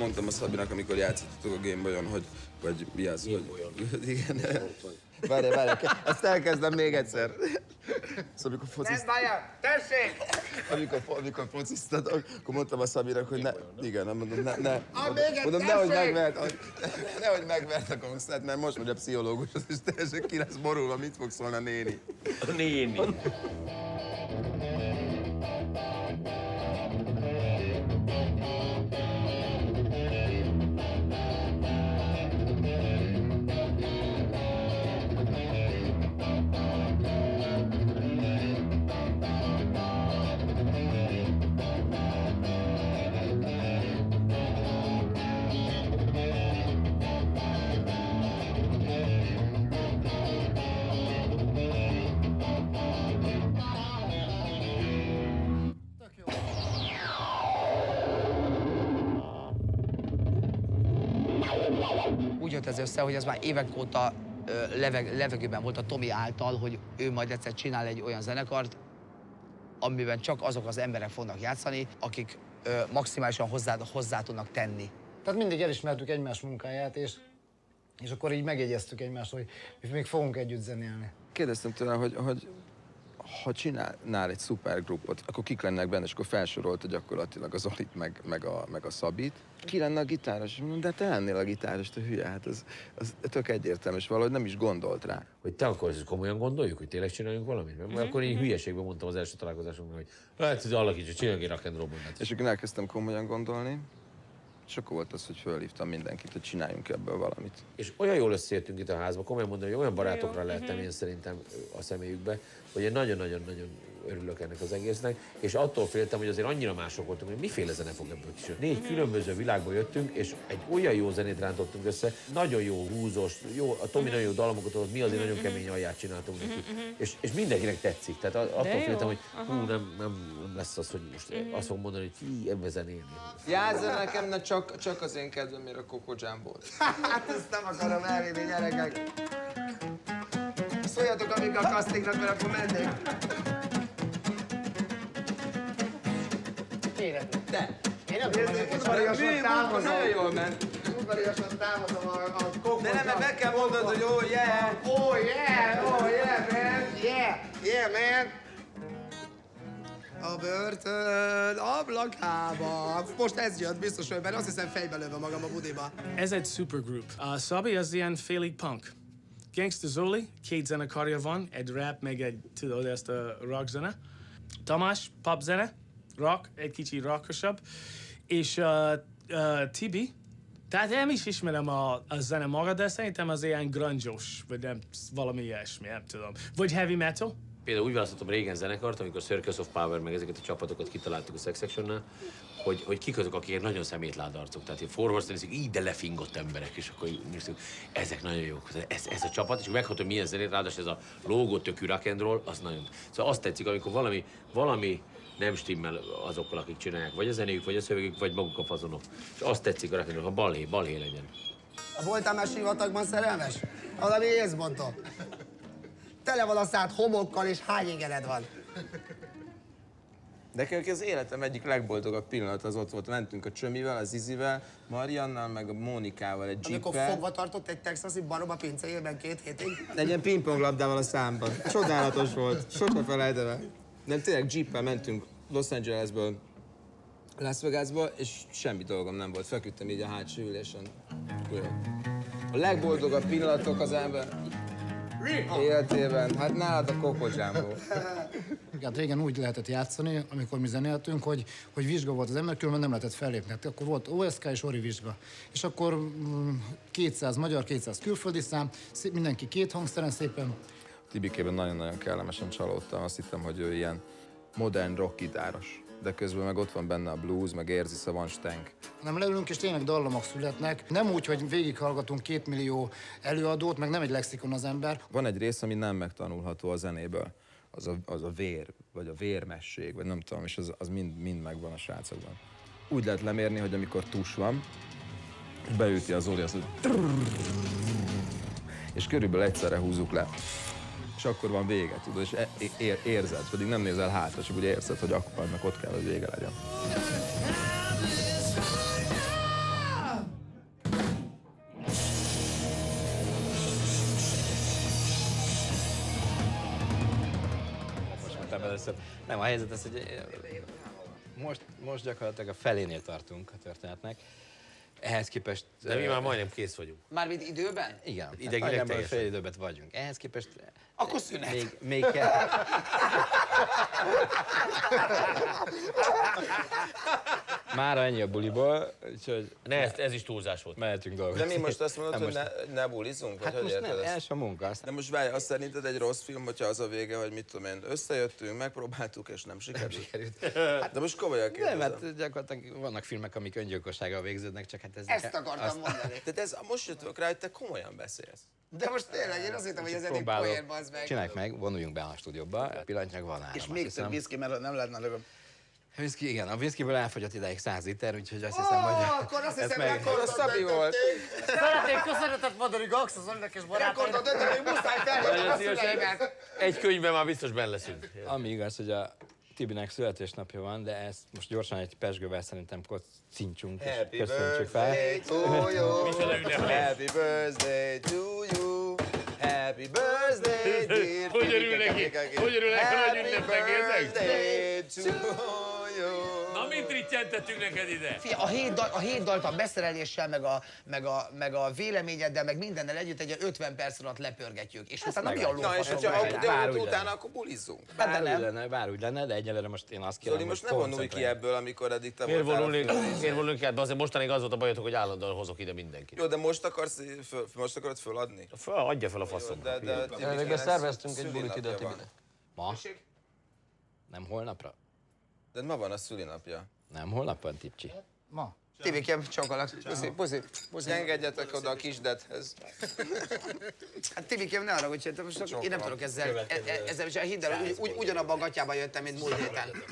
Mondtam a Szabinak, amikor játszottuk a Gameboyon, hogy... Vagy mi az, hogy... Igen. Várj, ezt elkezdem még egyszer. Szóval amikor fociztatok... Amikor fociztatok, akkor mondtam a Szabinak, hogy ne... Igen, mondom, mondom, nehogy megvert a kongszert, mert most megy a pszichológus, és teljesen ki lesz borulva, mit fog szólni a néni. A néni. Úgy jött ez össze, hogy ez már évek óta levegőben volt a Tomi által, hogy ő majd egyszer csinál egy olyan zenekart, amiben csak azok az emberek fognak játszani, akik maximálisan hozzá tudnak tenni. Tehát mindig elismertük egymás munkáját, és akkor így megjegyeztük egymást, hogy mi még fogunk együtt zenélni. Kérdeztem tőle, hogy ha csinálnál egy szupergrupot, akkor kik lennek benne, és akkor felsorolta gyakorlatilag az Zolit meg a Szabit. Ki lenne a gitáros? Mondom, de te lennél a gitáros, te hülye, hát az tök egyértelmű, és valahogy nem is gondolt rá. Hogy te akkor ezt komolyan gondoljuk, hogy tényleg csináljunk valamit? Mert akkor így hülyeségben mondtam az első találkozásunkban, hogy lehet, hogy alakítsuk, csináljunk egy rock and roll bandát. És akkor elkezdtem komolyan gondolni, és akkor volt az, hogy fölhívtam mindenkit, hogy csináljunk ebből valamit. És olyan jól összejöttünk itt a házba, komolyan mondom, hogy olyan barátokra lehettem én szerintem a személyükbe, hogy egy nagyon-nagyon-nagyon örülök ennek az egésznek, és attól féltem, hogy azért annyira mások voltunk, hogy miféle zene fog ebből kisülni. 4 különböző világból jöttünk, és egy olyan jó zenét rántottunk össze, nagyon jó húzós, jó, a Tomi nagyon jó dalamokat adott, mi azért nagyon kemény alját csináltunk neki, és mindenkinek tetszik. Tehát attól féltem, hogy nem lesz az, hogy most azt fogom mondani, hogy ebbe zenélni. Játszol nekem, na csak az én kedvemért a Coco Jumbo-t. Hát ezt nem akarom elvinni, gyerekek. Szóljatok, amíg a kasztiknak, mert akkor mennék. De. Én udvariasan távozom. Nagyon jól ment. Udvariasan távozom a kokot. De nem, mert meg kell mondod, hogy oh yeah! Oh yeah, man! Yeah, man! A börtön ablakába. Most ez jött biztos, hogy benne azt hiszem fejbe lövöm magam a budiba. Ez egy supergroup. A Szabi az ilyen félig punk. Gangsta Zoli, 2 zenekarja van, egy rap, meg egy, tudod, ezt a rock zene. Tamás, pop zene, rock, egy kicsi rockosabb. És Tibi, tehát nem is ismerem a zene maga, de szerintem az ilyen grunge-os, vagy nem, valami ilyesmi, nem tudom. Vagy heavy metal. Például úgy választottam régen zenekart, amikor Circus of Power meg ezeket a csapatokat kitaláltuk a Sex Section-nál, hogy kik azok, akik nagyon szemétláda arcok. Tehát Four Horse nézik, így de lefingott emberek, és akkor néztük, ezek nagyon jók. Ez a csapat, és meghatom milyen zenét, ráadásul ez a lógótökű rock and roll, az nagyon. Szóval azt tetszik, amikor valami nem stimmel azokkal, akik csinálják, vagy a zenéjük, vagy a szövegük, vagy maguk a fazonok. És azt tetszik a rock and roll, ha balhé legyen. Voltál már sivatagban szerelmes? Valami észbontó. Tele van a szád homokkal, és hány ingered van? De az életem egyik legboldogabb pillanat az ott volt. Mentünk a Csömivel, az Izivel, Mariannal, meg a Mónikával egy Amikor jeeppel. fogva tartott egy texasi barom a pincéjében 2 hétig? Egy ilyen pingponglabdával a számban. Csodálatos volt. Sose felejtem el. Nem, tényleg jeeppel mentünk Los Angelesből Las Vegasba, és semmi dolgom nem volt. Feküdtem így a hátsó ülésen. A legboldogabb pillanatok az ember életében. Hát nálad a Coco Jumbo. Hát régen úgy lehetett játszani, amikor mi zenéltünk, hogy vizsga volt az ember, különben nem lehetett fellépni. Hát akkor volt OSK és Ori vizsga. És akkor 200 magyar, 200 külföldi szám, mindenki 2 hangszeren szépen. Tibikében nagyon-nagyon kellemesen csalódtam. Azt hittem, hogy ő ilyen modern rock gitáros. De közben meg ott van benne a blues, meg érzi van stank. Nem leülünk, és tényleg dallamok születnek. Nem úgy, hogy végighallgatunk 2 millió előadót, meg nem egy lexikon az ember. Van egy rész, ami nem megtanulható a zenéből. Az a vér, vagy a vérmesség, vagy nem tudom, és az mind megvan a srácokban. Úgy lehet lemérni, hogy amikor tus van, beüti az Zoli, azt és körülbelül egyszerre húzzuk le. És akkor van vége, tudod, és érzed, pedig nem nézel hátra, csak úgy érzed, hogy akkor annak ott kell, hogy vége legyen. Most mondtam először. Nem, a helyzet az, hogy most gyakorlatilag a felénél tartunk a történetnek. Ehhez képest... De mi már majdnem kész vagyunk. Mármint időben? Igen, idegileg teljesen. fél időben vagyunk. Ehhez képest... Akkor szünet. Még kell. Mára ennyi a buliból, úgyhogy... Ez is túlzás volt. Mehetünk dolgozni. De mi most azt mondod, hogy ne bulizunk? Vagy Hát hogy most érted nem, ezt? első a munka. De most várj, azt szerinted egy rossz film, hogyha az a vége, hogy mit tudom én, összejöttünk, megpróbáltuk, és nem sikerült? De most komolyan kérdezem. Nem, hát gyakorlatilag vannak filmek, amik öngyilkossággal végződnek, csak hát ez... Ezt akartam mondani. Tehát most jöttök rá, hogy te komolyan beszélsz. De most tényleg, én azt hittem, hogy ez eddig poén, bazd meg. Csináljuk meg, vonuljunk be a stúdióba, pillanatnyilag van áram. És még több viszki, mert nem lehetne lögöm. Whisky, igen, a whisky-ből elfogyott ideig 100 liter, úgyhogy azt hiszem, hogy... Akkor azt hiszem, rekordot Szabi volt. Szeretnék köszönetet mondani Gax az Zolinak és barátaim. Rekordot döntöttünk, muszáj felhívni a szüleimet. Egy könyvben már biztos benne leszünk. Ami igaz, hogy a Tibinek születésnapja van, de ezt most gyorsan egy pesgővel szerintem kocincsunk és köszöntsük fel. Happy birthday to you. Happy birthday, dear. Hogy örül neki? Hogy örül neki, hogy ünnepnek érzek? Na, mint rittyentettünk neked ide? Fia, a 7 dalt a beszereléssel, meg a véleményeddel, meg mindennel együtt egy 50 perc alatt lepörgetjük. És utána mi a Na, és hogyha utána, akkor bulizzunk. Bár úgy lenne, de egyelőre most én azt kérem, Zoli, most ne vonulj ki ebből, amikor eddig te Miért voltál. vonulunk ki? Azért mostanig az volt a bajotok, hogy állandóan hozok ide mindenkit. Jó, de most akarod föladni? Adja fel a faszom. De Szerveztünk egy bulit ide a Tibinek. Ma? Nem holnapra? De ma van a szülinapja. Nem holnap van, Tipcsi? Ma. Tibikem, csokolak. Puszi. Engedjetek oda a kisdedhez. Hát Tibikem, ne arra, hogy én nem tudok ezzel hidd el, ugyanabban a gatyában jöttem, mint múlt héten.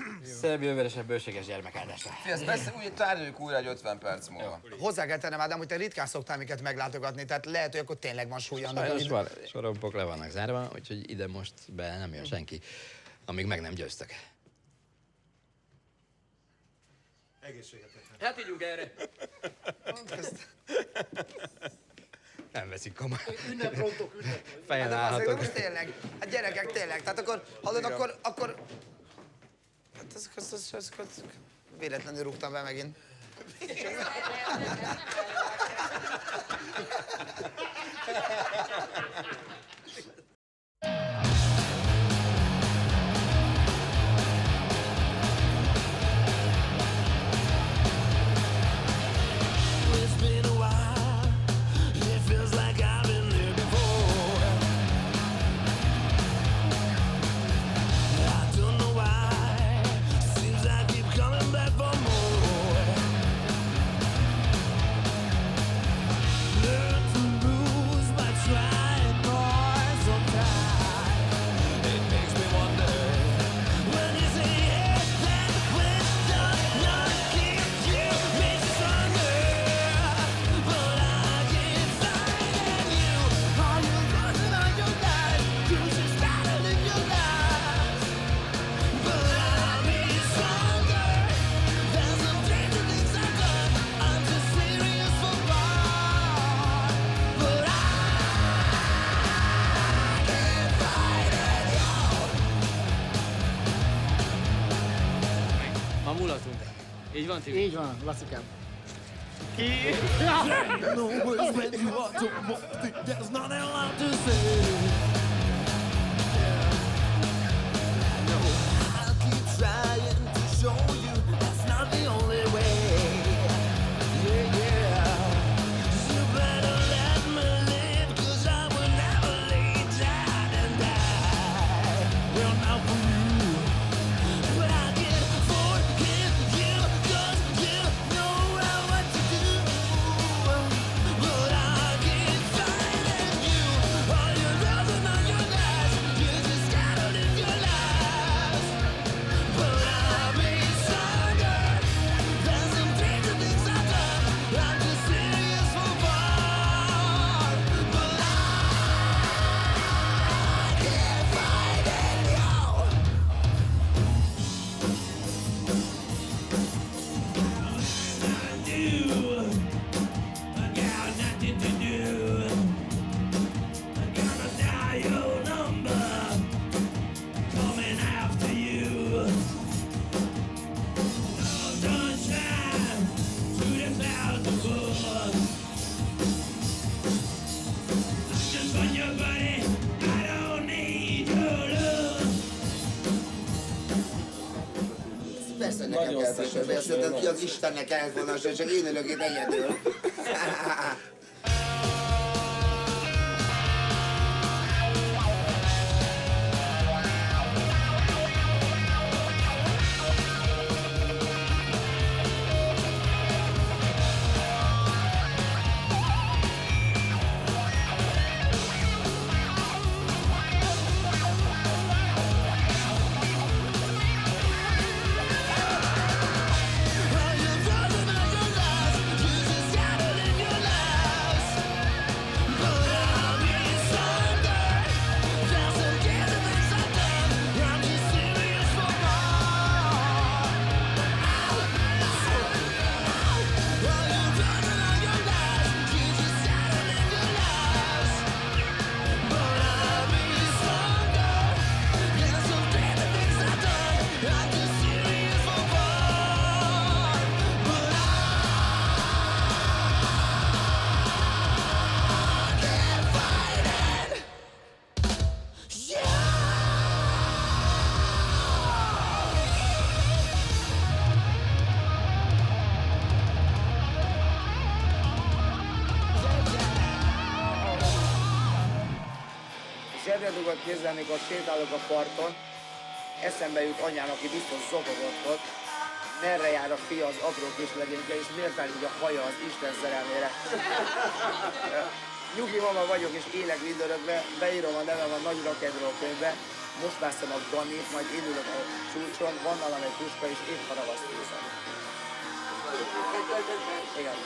Szebb jövőresebb bőséges gyermekáldásra. Ezt persze úgy tárgyaljuk újra egy 50 perc múlva. Hozzá kell tennem, Ádám, hogy te ritkán szoktál minket meglátogatni, tehát lehet, hogy akkor tényleg van súly annak. Sajnos van, sorompok le vannak zárva, úgyhogy ide most be nem jön senki, amíg meg nem győztök. Egészségetekre. Hát ígyunk erre. Nem veszik komolyan. Ünneprontok. Fejen Hát állhatok. most tényleg, hát gyerekek, tényleg, tehát akkor, hallod, akkor... Hát ezt véletlenül rúgtam be megint. Így van, Tibi? Így van, Lacikám. Ki? No words when you are to there's nothing left to say. No, I'll keep trying to show you that's not the only way. Yeah. You better let me live, 'cause I will never lay down and die. Well, now for you, but I can forgive you, 'cause you know what to do. But I keep finding you, all your love and all your lies. You just gotta live your lives. But I'll be stronger. There's some crazy things I've done. I'm just serious for fun. But I can't find you. I got nothing to do. I'm gonna dial your number, coming after you. No sunshine through the clouds above. I just want your body. I don't need your love. Persze, nekem kell a sörbe, azt mondtam, ki az Istennek kellett volna a sör, csak én ülök itt egyedül. Zsebre dugott kézzel, mikor sétálok a parton, eszembe jut anyám, aki biztos zokogott ott, merre jár a fia az apró kis legényke, és miért áll így a haja az Isten szerelmére. Nyugi mama vagyok, és élek mindörökbe, beírom a nevem a nagy rock'n'roll könyvbe, most vászom a ganit, majd én ülök a csúcson, van nálam egy puska, és épp haragasztózom. Igen.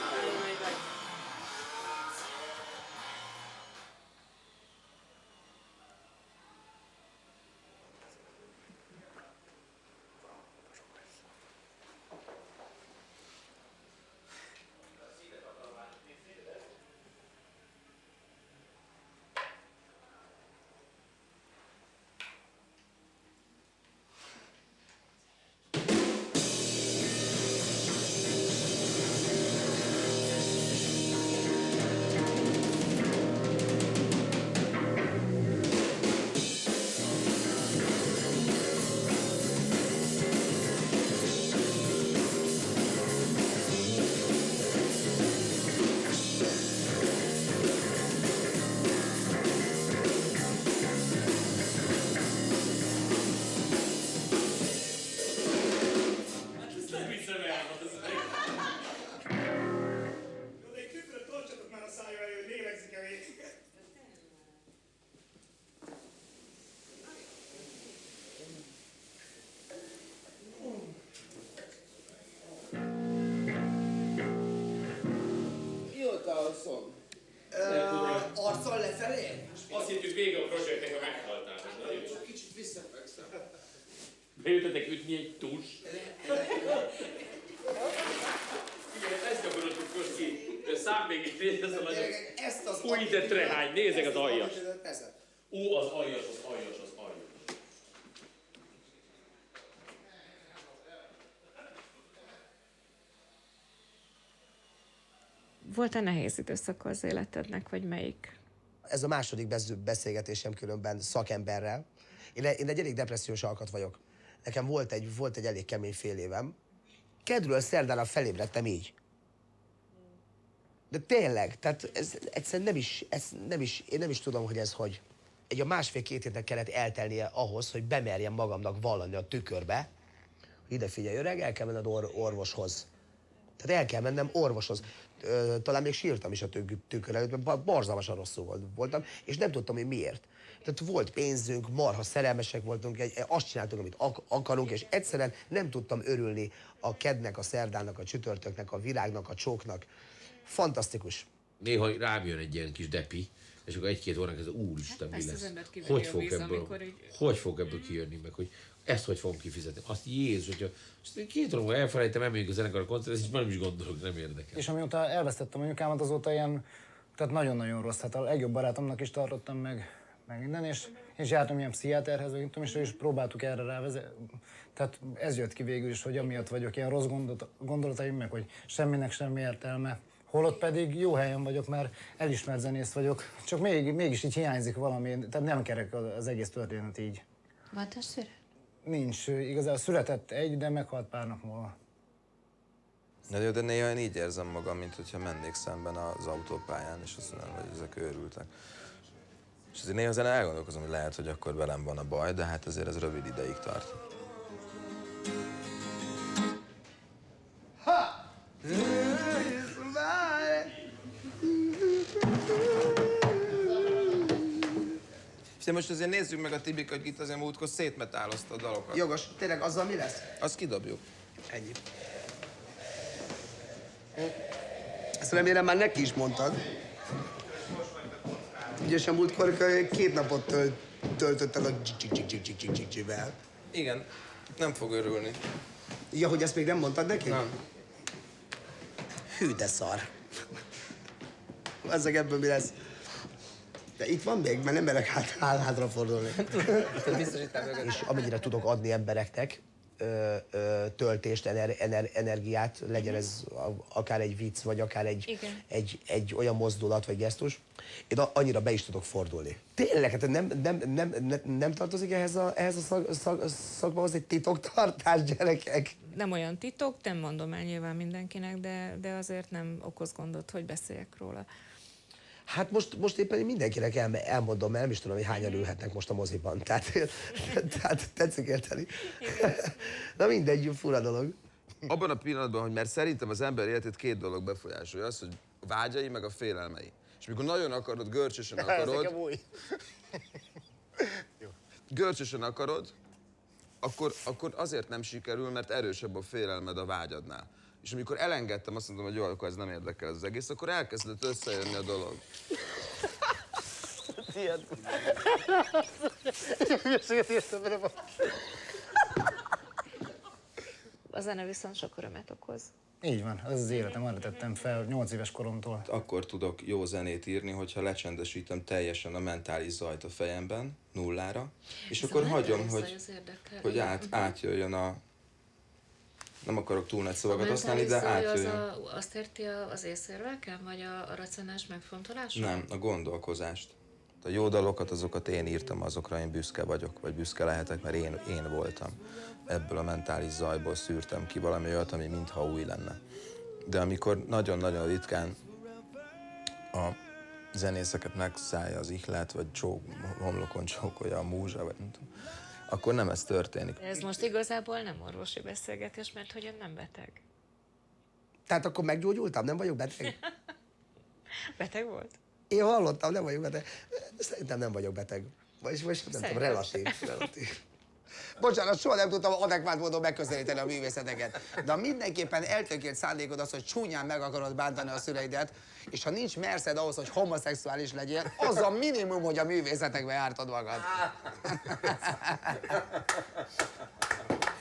Arccal lefelé? Azt hittük vége a projektnek, ha meghaltál. Kicsit visszafekszem. Beültetek ütni egy tus. Igen, ezt gyakoroltuk most ki. Szám még is nézd ezt a nagyon... Új, de trehány, nézzek az aljas. Ó, az aljas, az aljas, az aljas. Volt-e nehéz időszaka az életednek, vagy melyik? Ez a második beszélgetésem különben szakemberrel. Én egy elég depressziós alkat vagyok. Nekem volt egy elég kemény fél évem. Kedről szerdára felébredtem így. De tényleg, tehát ez egyszerűen én nem is tudom, hogy ez hogy. Egy a másfél-két hétnek kellett eltelnie ahhoz, hogy bemerjem magamnak vallani a tükörbe. Ide figyelj, öreg, el kell menned orvoshoz. Tehát el kell mennem orvoshoz. Talán még sírtam is a tükör előtt, mert borzalmasan rosszul voltam, és nem tudtam, hogy miért. Tehát volt pénzünk, marha szerelmesek voltunk, azt csináltunk, amit akarunk, és egyszerűen nem tudtam örülni a kednek, a szerdának, a csütörtöknek, a virágnak, a csóknak. Fantasztikus. Néha rám jön egy ilyen kis depi, és akkor egy-két órán kezdve, úristen, mi lesz? Hogy fog ebből kijönni, meg hogy ezt hogy fogom kifizetni? Azt Jézus, hogyha azt 2 óra elfelejtem, elmegyünk a zenekar a koncertre, és már nem is gondolok, nem érdekel. És amióta elvesztettem anyukámat, azóta ilyen, tehát nagyon-nagyon rossz. Hát a legjobb barátomnak is tartottam meg minden, és jártam ilyen pszichiáterhez, vagy tudom, és próbáltuk erre rávezetni. Tehát ez jött ki végül is, hogy amiatt vagyok ilyen rossz gondolataim, meg hogy semminek semmi értelme. Holott pedig jó helyen vagyok, mert elismert zenész vagyok. Csak mégis így hiányzik valami, tehát nem kerek az egész történet így. Van testvére? Nincs. Igazából született egy, de meghalt pár nap múlva. Na jó, de néha én így érzem magam, mint hogyha mennék szemben az autópályán, és azt mondom, hogy ezek őrültek. És azért néha ezen elgondolkozom, hogy lehet, hogy akkor velem van a baj, de hát azért ez rövid ideig tart. Ha! És most azért nézzük meg a Tibik, hogy itt azért múltkor szétmetálozta a dalokat. Jogos, tényleg azzal mi lesz? Azt kidobjuk. Ennyi. Ezt remélem már neki is mondtad. Ugye a múltkor 2 napot töltött el a dzsik-dzsik-dzsik-dzsik-dzsik-vel. Igen, nem fog örülni. Ja, hogy ezt még nem mondtad neki? Nem. Hű, de szar. Ezek ebből mi lesz? De itt van még, mert nem merek hátrafordulni. És amennyire tudok adni embereknek töltést, energiát, legyen ez akár egy vicc, vagy akár egy olyan mozdulat, vagy gesztus, én annyira be is tudok fordulni. Tényleg, hát nem tartozik ehhez a szakmához egy titoktartás, gyerekek? Nem olyan titok, nem mondom el nyilván mindenkinek, de azért nem okoz gondot, hogy beszéljek róla. Hát most éppen mindenkinek elmondom, mert nem is tudom, hogy hányan ülhetnek most a moziban. Tehát tetszik érteni. Na mindegy, fura dolog. Abban a pillanatban, hogy mert szerintem az ember életét két dolog befolyásolja, az, hogy a vágyai meg a félelmei. És mikor nagyon akarod, görcsösen akarod, akkor azért nem sikerül, mert erősebb a félelmed a vágyadnál. És amikor elengedtem, azt mondtam, hogy jó, akkor ez nem érdekel ez az egész, akkor elkezdett összejönni a dolog. A zene viszont sok örömet okoz. Így van, ez az életem, arra tettem fel 8 éves koromtól. Akkor tudok jó zenét írni, hogyha lecsendesítem teljesen a mentális zajt a fejemben, nullára, és akkor hagyom, hogy átjöjjön a... Nem akarok túl nagy szavakat használni, de átjöjjön. Azt érti az észérveken, vagy a racionális megfontoláson? Nem, a gondolkozást. A jó dalokat, azokat én írtam, azokra én büszke vagyok, vagy büszke lehetek, mert én voltam. Ebből a mentális zajból szűrtem ki valami olyat, ami mintha új lenne. De amikor nagyon-nagyon ritkán a zenészeket megszállja az ihlet, vagy homlokon csókolja a múzsa, vagy nem tudom, akkor nem ez történik. Ez most igazából nem orvosi beszélgetés, mert hogy ön nem beteg. Tehát akkor meggyógyultam, nem vagyok beteg? Beteg volt? Én hallottam, nem vagyok beteg. Szerintem nem vagyok beteg. Vagyis nem tudom, relatív. Bocsánat, soha nem tudtam adekvát módon megközelíteni a művészeteket. De mindenképpen eltökélt szándékod az, hogy csúnyán meg akarod bántani a szüleidet, és ha nincs merszed ahhoz, hogy homoszexuális legyél, az a minimum, hogy a művészetekbe jártad magad.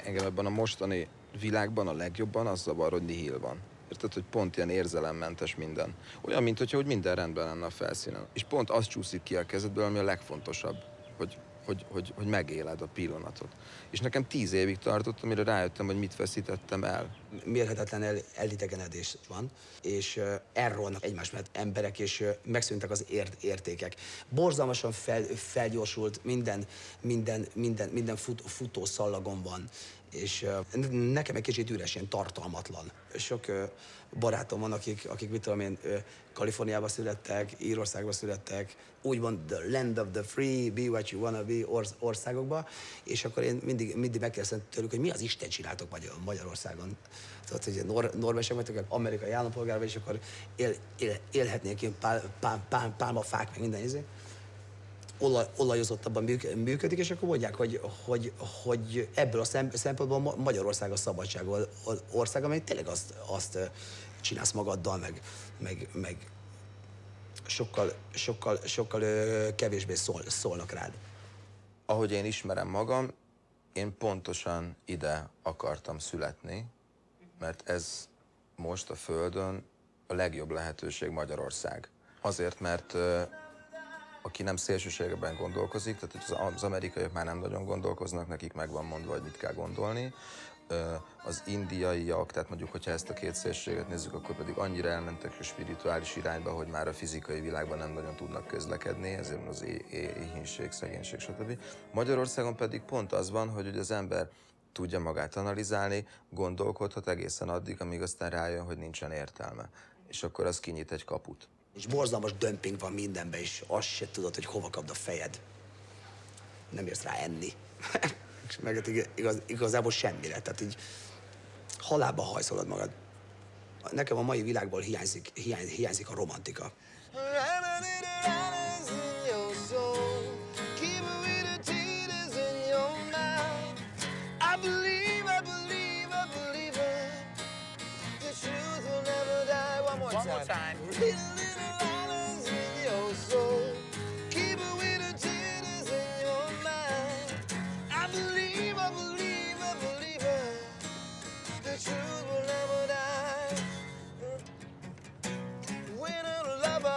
Engem ebben a mostani világban a legjobban az zavar, hogy nihil van. Érted, hogy pont ilyen érzelemmentes minden. Olyan, mint hogyha minden rendben lenne a felszínen. És pont az csúszik ki a kezedből, ami a legfontosabb, hogy megéled a pillanatot. És nekem 10 évig tartott, amire rájöttem, hogy mit veszítettem el. Mérhetetlen elidegenedés van, és elrolnak egymás mellett emberek, és megszűntek az értékek. Borzalmasan felgyorsult, minden futó szallagon van, és nekem egy kicsit üres, ilyen tartalmatlan. Sok barátom van, akik mit tudom én, Kaliforniában születtek, Írországban születtek, úgymond the land of the free, be what you wanna be országokban, és akkor én mindig megkérdeztem tőlük, hogy mi az Isten csináltok Magyarországon. Tudod, hogy norvések vagytok, amerikai állampolgárban, és akkor élhetnék ilyen pálmafák, meg minden izé. Olajozottabban működik, és akkor mondják, hogy ebből a szempontból Magyarország a szabadság ország, amely tényleg azt csinálsz magaddal, meg sokkal kevésbé szólnak rád. Ahogy én ismerem magam, én pontosan ide akartam születni, mert ez most a Földön a legjobb lehetőség Magyarország. Azért, mert aki nem szélsőségben gondolkozik, tehát az amerikaiak már nem nagyon gondolkoznak, nekik meg van mondva, hogy mit kell gondolni. Az indiaiak, tehát mondjuk, hogyha ezt a két szélsőséget nézzük, akkor pedig annyira elmentek a spirituális irányba, hogy már a fizikai világban nem nagyon tudnak közlekedni, ezért van az éhínség, szegénység, stb. Magyarországon pedig pont az van, hogy az ember tudja magát analizálni, gondolkodhat egészen addig, amíg aztán rájön, hogy nincsen értelme. És akkor az kinyit egy kaput. És borzalmas dömping van mindenben, és azt se tudod, hogy hova kapd a fejed. Nem érsz rá enni. Meg igazából semmire, tehát így halálba hajszolod magad. Nekem a mai világból hiányzik a romantika. One more time. When a lover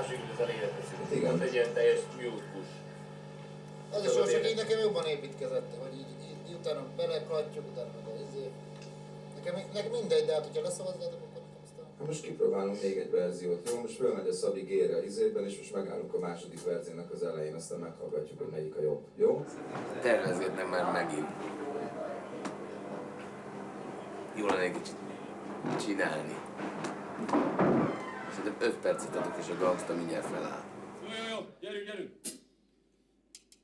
sikerült ez a lélekteszünk. Igen. Volt egy ilyen teljes mute-push. Az is jó, csak így nekem jobban építkezett, hogy így utána beleklatjuk, utána meg a izé. Nekem mindegy, de hát hogyha leszavazzátok, akkor nekem aztán... Most kipróbálunk még egy verziót, jó? Most fölmegy a Szabi G-re az izében, és most megállunk a második verziónak az elején, aztán meghallgatjuk, hogy melyik a jobb, jó? Tervezgetnek már megint. Jó lenne egy kicsit csinálni. Szerintem 5 percet adok, és a gangsta mindjárt feláll. Jó, gyerünk!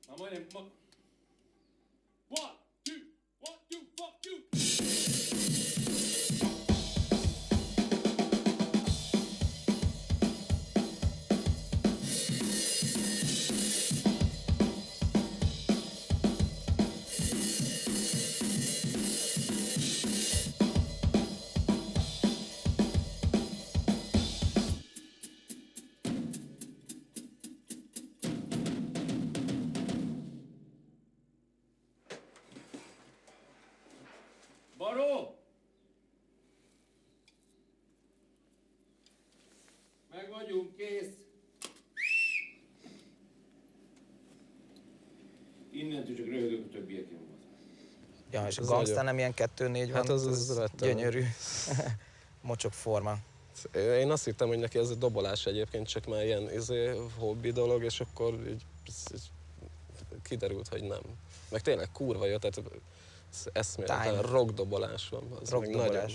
Már majdnem... 1, 2, 1, 2. Baró! Meg vagyunk, kész! Innentől csak röhögök, a többiek jön. Ja, és a Ez gangsta nagyon- nem ilyen 2-4 van, Hát az rettenet. gyönyörű. Mocsok forma. Én azt hittem, hogy neki ez egy dobolás egyébként, csak már ilyen hobbi dolog, és akkor így kiderült, hogy nem. Meg tényleg kurva jó, tehát eszméletlen rockdobolás van. Az meg nagyon.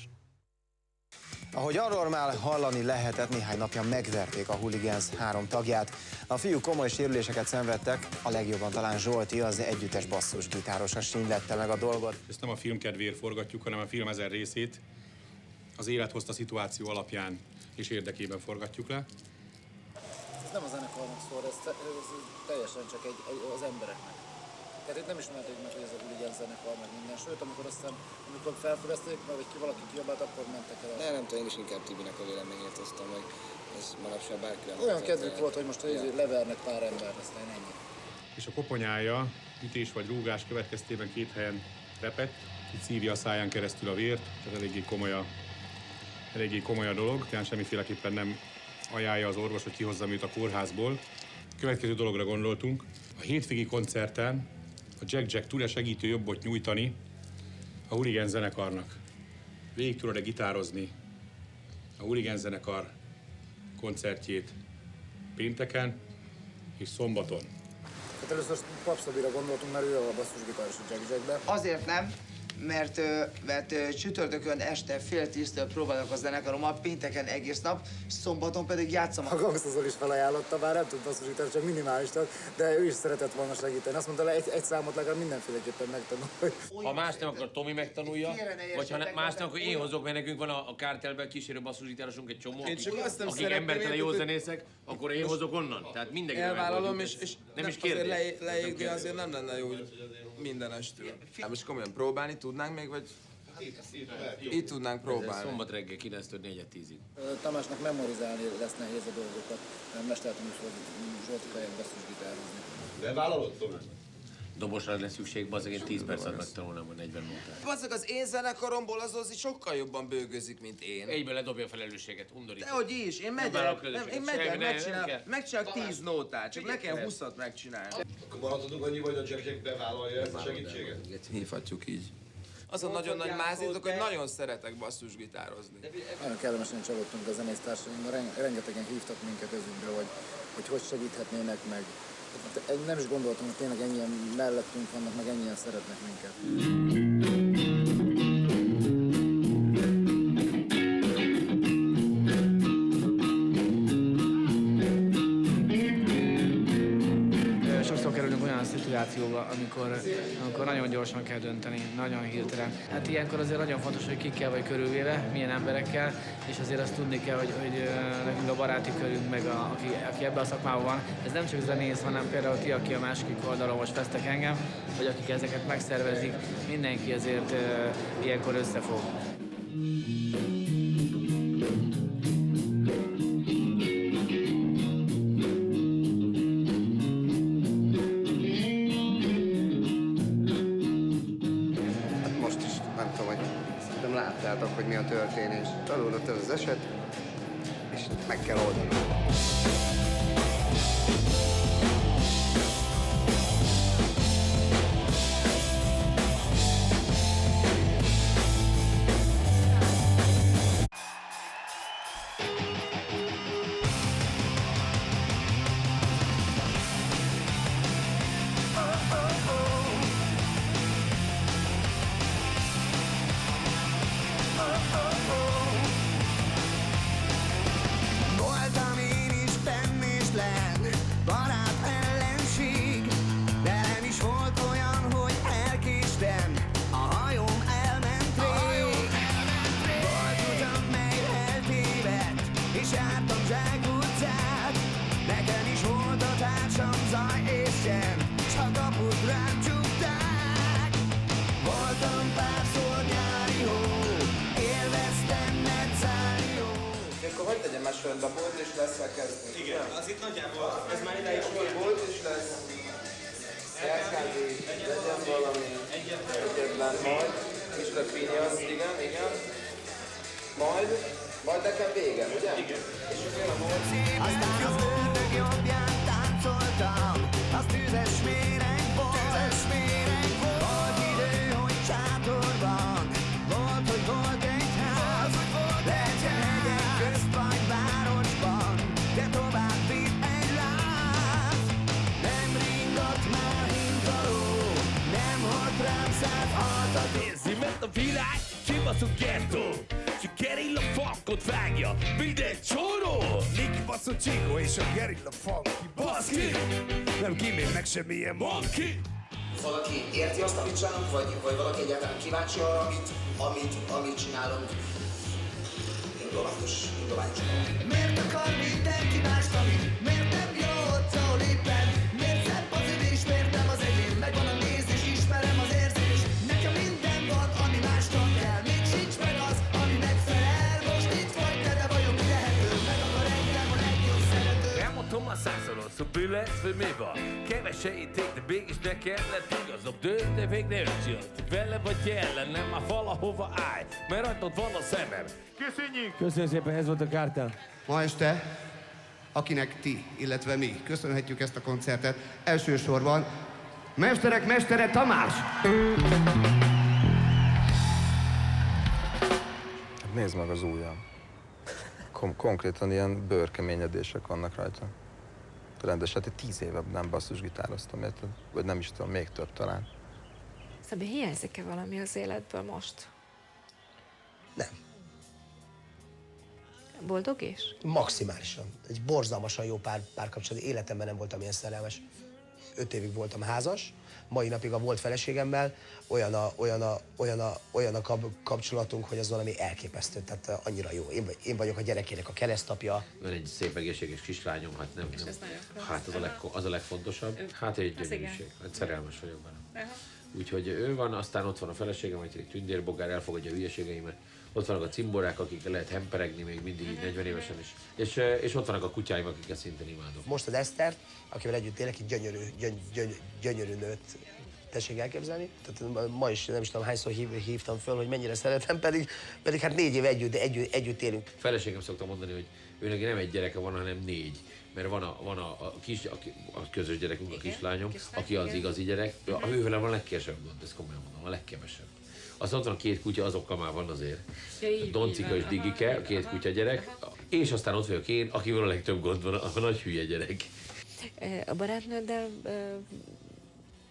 Ahogy arról már hallani lehetett, néhány napja megverték a Hooligans 3 tagját. A fiúk komoly sérüléseket szenvedtek, a legjobban talán Zsolti, az együttes basszusgitárosa sínylette meg a dolgot. Ezt nem a film kedvéért forgatjuk, hanem a film ezen részét az élet hozta szituáció alapján és érdekében forgatjuk le. Ez nem a zenekarnak szól, ez teljesen csak az embereknek. Tehát itt nem ismerték meg, hogy ez a Hooligans zenekar, meg minden. Sőt, amikor felfedezték meg, vagy valaki kiabált, akkor mentek el. Nem tudom, én is inkább Tibinek a véleményét hoztam, meg ez manapság bárki nem. Olyan kedvük volt, hogy most levernek pár embert, aztán ennyi. És a koponyája ütés vagy rúgás következtében 2 helyen repett, így szívja a száján keresztül a vért, tehát eléggé komoly a dolog, tehát semmiféleképpen nem ajánlja az orvos, hogy kihozza őt a kórházból. Következő dologra gondoltunk. A hétvégi koncerten a Jack tud-e segítő jobbot nyújtani a Hooligans zenekarnak. Végig tudod-e gitározni a Hooligans zenekar koncertjét pénteken és szombaton. Hát először Papszabira gondoltunk, mert ő a basszusgitáros a Jackbe. Azért nem, mert csütörtökön este 9:30-től próbálok a zenekarommal, pénteken egész nap, szombaton pedig játszom. A Gangstazol is felajánlotta, bár nem tud basszusgitáros, csak minimálisat, de ő is szeretett volna segíteni. Azt mondta, egy számot legalább mindenféleképpen megtanul. Ha más nem, akkor Tomi megtanulja, vagy ha más nem, akkor én hozok, mert nekünk van a kártelben kísérő basszusgitárosunk egy csomó, akik embertelen jó zenészek, akkor én hozok onnan. Tehát mindenki elvállalom, és nem is azért kérdés. leégni azért nem lenne jó, hogy minden estől. Hát most komolyan próbálni tudnánk még, vagy itt tudnánk próbálni. Szombat reggel 9-től 4-10-ig. Tamásnak memorizálni lesz nehéz a dolgokat. Nem mestertem is, hogy Zsolti helyett basszusgitározni. De vállalod, Tomi? Dobosra lesz szükség, bazzeg én 10 perc alatt megtanulnám a 40 nótát. Bazzeg, az én zenekaromból az Ozzy sokkal jobban bőgözik, mint én. Egyből ledobja a felelősséget, undorító. Dehogy is, én megyek, megcsinálok 10 nótát, csak nekem 20-at megcsinálni. Akkor maradhatunk annyi, hogy a Jack bevállalja ezt a segítséget? Hívhatjuk így. Az a nagyon nagy mázítok, hogy nagyon szeretek basszusgitározni. Nagyon kellemesen csalódtunk a zenésztársaimmal, rengetegen hívtak minket ezügybe, hogy segíthetnének meg. Nem is gondoltam, hogy tényleg ennyien mellettünk vannak, meg ennyien szeretnek minket. Sokszor kerülünk olyan szituációba, amikor nagyon gyorsan kell dönteni, nagyon hirtelen. Hát ilyenkor azért nagyon fontos, hogy kikkel vagy körülvéve, milyen emberekkel, és azért azt tudni kell, hogy nekünk a baráti körünk, meg aki ebben a szakmában van, ez nem csak zenész, hanem például ti, aki a másik oldalon most vesztek engem, vagy akik ezeket megszervezik, mindenki azért ilyenkor összefog. Láttátok, hogy mi a történés. Csalódott ez az eset, és meg kell oldani. Voltam én is benn és lenn, barát ellenség, de nem is volt olyan, hogy elkéstem, a hajóm elment rég. Volt utam, mely eltévedt, és jártam zsákutcát, nekem is volt a társam, zaj és csend, s a kaput rám csukták. Voltam párszor nyári hó, élveztem metszállni jó. Akkor hogy tegyen másfélbe, bolt is lesz, vagy kezdni? Igen, az itt nagyjából, ez már ide is Bolt is lesz, LKD, legyen valami, egyetlen majd, Mr. Pinias, igen. Majd nekem vége, ugye? Igen. És akkor jön a bolt. Aztán az ördög jobbján táncoltam, az tüzes méreg volt. Volt idő, hogy sátorban, volt, hogy volt egy ház. Legyen hegyek közt vagy városban, de tovább vitt egy láz. Nem ringott már hintaló, nem halt rám szád altat. Nézzi, mert a világ kibaszott gettó, és a gerilla funkot vágja minden csóró. Niki baszott Csíko és a gerilla funky, baszki, nem kímélnek semmilyen monkey. Valaki érti azt, amit csinálunk, vagy valaki egyáltalán kíváncsi arra, amit csinálunk? Indulatos. Miért akar mindenki mást, amit miért nem jó ott, ahol éppen? Miért szebb az ülés, miért nem az enyém? Megvan a nézés, ismerem az érzés. Nekem minden van, ami másnak kell. Még sincs meg az, ami megfelel. Most itt vagy te, de vagyok tehető. Meg akar engem a legjobb szerető. Elmondtam már százszor, szóval lesz, vagy mi van? Keveseíték, de mégis neked lett igazabb. Dőlt, de végre ötjön. Vele vagy ellen, nem már valahova állj, mert rajtad van a szemem. Köszönjük! Köszönjük szépen, ez volt a Kártán. Ma este, akinek ti, illetve mi köszönhetjük ezt a koncertet, elsősorban Mesterek Mestere Tamás! Nézd meg az ujjam. Konkrétan ilyen bőrkeményedések vannak rajta. Rendes, hát 10 éve nem basszusgitároztam, érted? Vagy nem is tudom, még több talán. Szabi, hiányzik-e valami az életből most? Nem. Boldog is? Maximálisan. Egy borzalmasan jó párkapcsolat. Életemben nem voltam ilyen szerelmes. 5 évig voltam házas, mai napig a volt feleségemmel olyan a kapcsolatunk, hogy az valami elképesztő, tehát annyira jó. Én vagyok a gyerekének a keresztapja. Van egy szép egészséges kislányom, hát nem. Hát az a legfontosabb. Hát egy gyönyörűség. Hát szerelmes vagyok benne. Úgyhogy ő van, aztán ott van a feleségem, hogy egy tündérbogár, elfogadja a hülyeségeimet. Ott vannak a cimborák, akikkel lehet hemperegni még mindig 40 évesen is. És ott vannak a kutyáim, akiket szintén imádok. Most az Esztert, akivel együtt élek, egy gyönyörű nőt tessék elképzelni. Tehát ma is nem is tudom hányszor hívtam föl, hogy mennyire szeretem, pedig hát 4 éve együtt élünk. Feleségem szokta mondani, hogy őnek nem egy gyereke van, hanem 4. Mert van a közös gyerekünk, a kislányom, aki az igazi gyerek, ővele van a legkevesebb gond, ezt komolyan mondom, a legkevesebb. Aztán ott van 2 kutya, azokkal már van azért. Doncika és Digike, a 2 kutya gyerek, és aztán ott vagyok én, akivel a legtöbb gond van, a nagy hülye gyerek. A barátnőddel...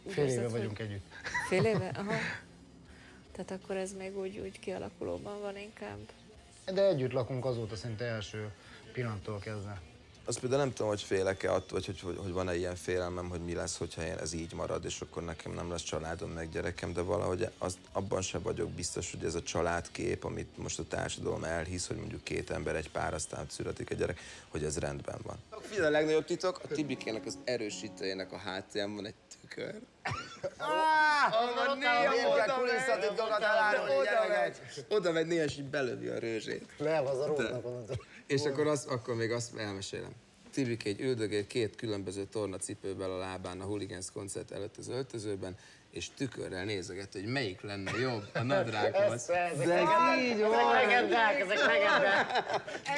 Fél éve vagyunk együtt. Fél éve? Aha. Tehát akkor ez még úgy kialakulóban van inkább. De együtt lakunk azóta szinte első pillanattól kezdve. Azt például nem tudom, hogy félek-e attól, hogy van-e ilyen félelmem, hogy mi lesz, hogyha ez így marad, és akkor nekem nem lesz családom, meg gyerekem, de valahogy abban sem vagyok biztos, hogy ez a családkép, amit most a társadalom elhisz, hogy mondjuk 2 ember, egy pár, aztán születik egy gyerek, hogy ez rendben van. Figyelj, a legnagyobb titok, a Tibikének az erősítőjének a hátulján van egy tükör. Oda megy néha, és így belövi a rőzsét. Nem, az a róznak. És akkor még azt elmesélem. Tibike egy üldögélt 2 különböző tornacipővel a lábán a Hooligans koncert előtt az öltözőben, és tükörrel nézeget, hogy melyik lenne jobb a nadrághoz. Ezek legendák, ezek legendák.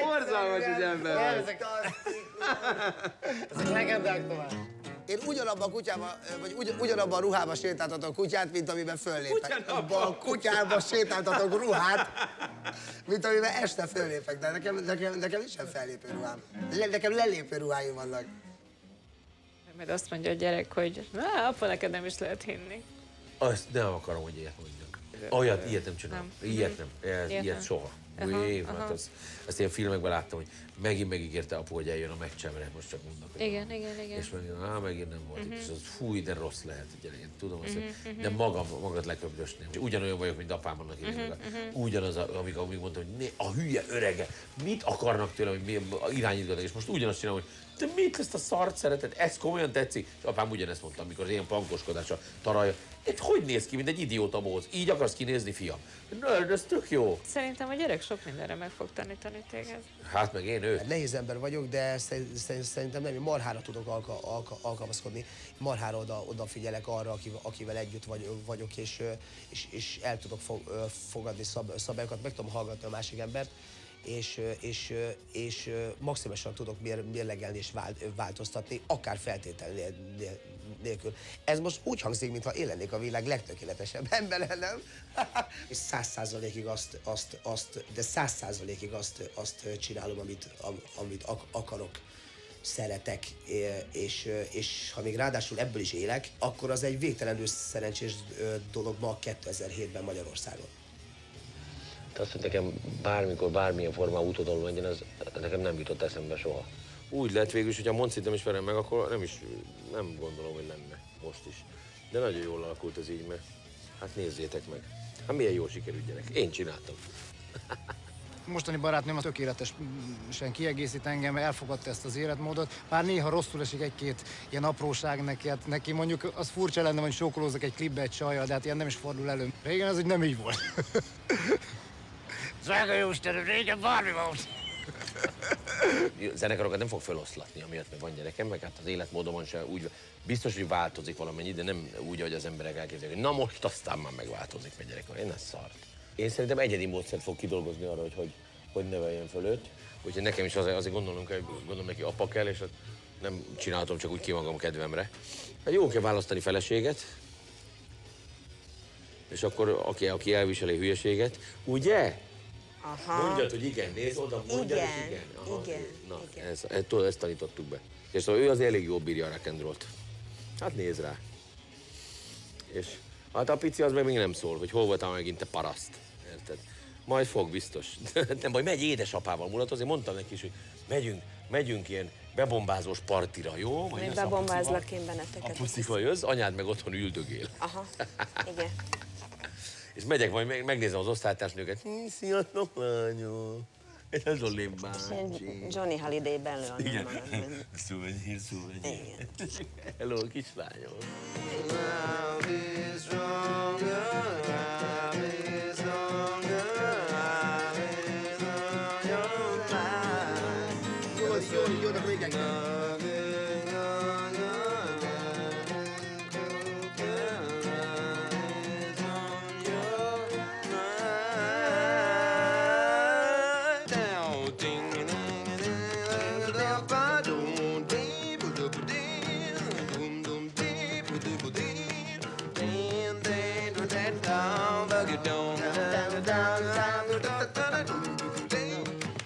Borzalmas, hogy ember. Ezek legendák tovább. Én ugyanabban a kutyába, vagy ugyanabban a ruhában sétáltatok a kutyát, mint amiben föllépek. Abban a kutyában sétáltatok ruhát, mint amiben este föllépek. De nekem nincsen fellépő ruhám. Nekem lelépő ruháim vannak. Majd azt mondja a gyerek, hogy apa, neked nem is lehet hinni. Azt nem akarom, hogy ilyet mondjak. Olyat, ilyet nem csinálom. Ilyet nem. Ilyet soha. Hát azt én filmekben láttam, hogy megint megígérte apu, hogy eljön a meccsemre, most csak mondok. Igen. És megint nem volt. És az fúj, de rossz lehet, gyerek. Én tudom azt, de magad leköbrösném. Ugyanolyan vagyok, mint apám annak idején. Ugyanaz, amikor mondtam, hogy a hülye örege, mit akarnak tőlem, hogy irányítgatok, és most ugyanazt csinálom, hogy te mit ezt a szart szereted, ez komolyan tetszik? És apám ugyanezt mondta, amikor az ilyen pankoskodás a taralja. Hogy néz ki, mint egy idióta bóz? Így akarsz kinézni, fiam? Nerd, ez tök jó. Szerintem a gyerek sok mindenre meg fog tanítani téged. Hát meg én őt. Nehéz ember vagyok, de szerintem nem, én marhára tudok alkalmazkodni. Marhára odafigyelek arra, akivel együtt vagyok, és el tudok fogadni szabályokat, meg tudom hallgatni a másik embert, és maximálisan tudok mérlegelni és változtatni, akár feltétel nélkül. Ez most úgy hangzik, mintha én lennék a világ legtökéletesebb embere, nem? És 100%-ig azt csinálom, amit akarok, szeretek, és ha még ráadásul ebből is élek, akkor az egy végtelenül szerencsés dolog ma 2007-ben Magyarországon. Azt, hogy nekem bármikor, bármilyen formában utódon legyen, ez nekem nem jutott eszembe soha. Úgy lett végül is, hogyha Moncit nem ismerem meg, akkor nem gondolom, hogy lenne most is. De nagyon jól alakult ez így, mert hát nézzétek meg. Hát milyen jól sikerült, gyerek. Én csináltam. Mostani barátnőm tökéletesen kiegészít engem, elfogadta ezt az életmódot. Bár néha rosszul esik egy-két ilyen apróság neki, mondjuk az furcsa lenne, hogy sókolózzak egy klipbe egy csajjal, de hát ilyen nem is fordul elő. Régen az úgy nem így volt. Drága Jóistenem, régen bármi volt. Zenekarokat nem fog feloszlatni, amiatt meg van gyerekem, meg hát az életmódomon sem úgy, biztos, hogy változik valamennyi, de nem úgy, ahogy az emberek elképzelik, hogy na most aztán már megváltozik, meg gyerekem, én ez szart. Én szerintem egyedi módszert fog kidolgozni arra, hogy neveljen föl őt. Úgyhogy nekem is azért gondolom neki apa kell, és nem csinálhatom csak úgy ki magam kedvemre. Hát jó kell választani feleséget, és akkor aki elviseli hülyeséget, ugye? Aha. Mondjad, hogy igen, nézd oda, mondjad, igen, hogy igen. Aha, igen, na, igen. ezt tanítottuk be. És szóval ő az elég jól bírja a rock and rollt. Hát nézd rá. És hát a pici az meg még nem szól, hogy hol voltál megint te paraszt. Érted? Majd fog biztos. Nem baj, megy édesapával mulatozni, mondtam neki is, hogy megyünk ilyen bebombázós partira, jó? Még bebombázlak én benneteket. A pucival jössz, anyád meg otthon üldögél. Aha, igen. És megyek majd, megnézem az osztálytársnőket. Sziasztok, lányok! Ez a limbácsi. Johnny Holiday-ben lőn. Igen. Szúvegyír. Igen. Hello, kislányom. Jó, de végig.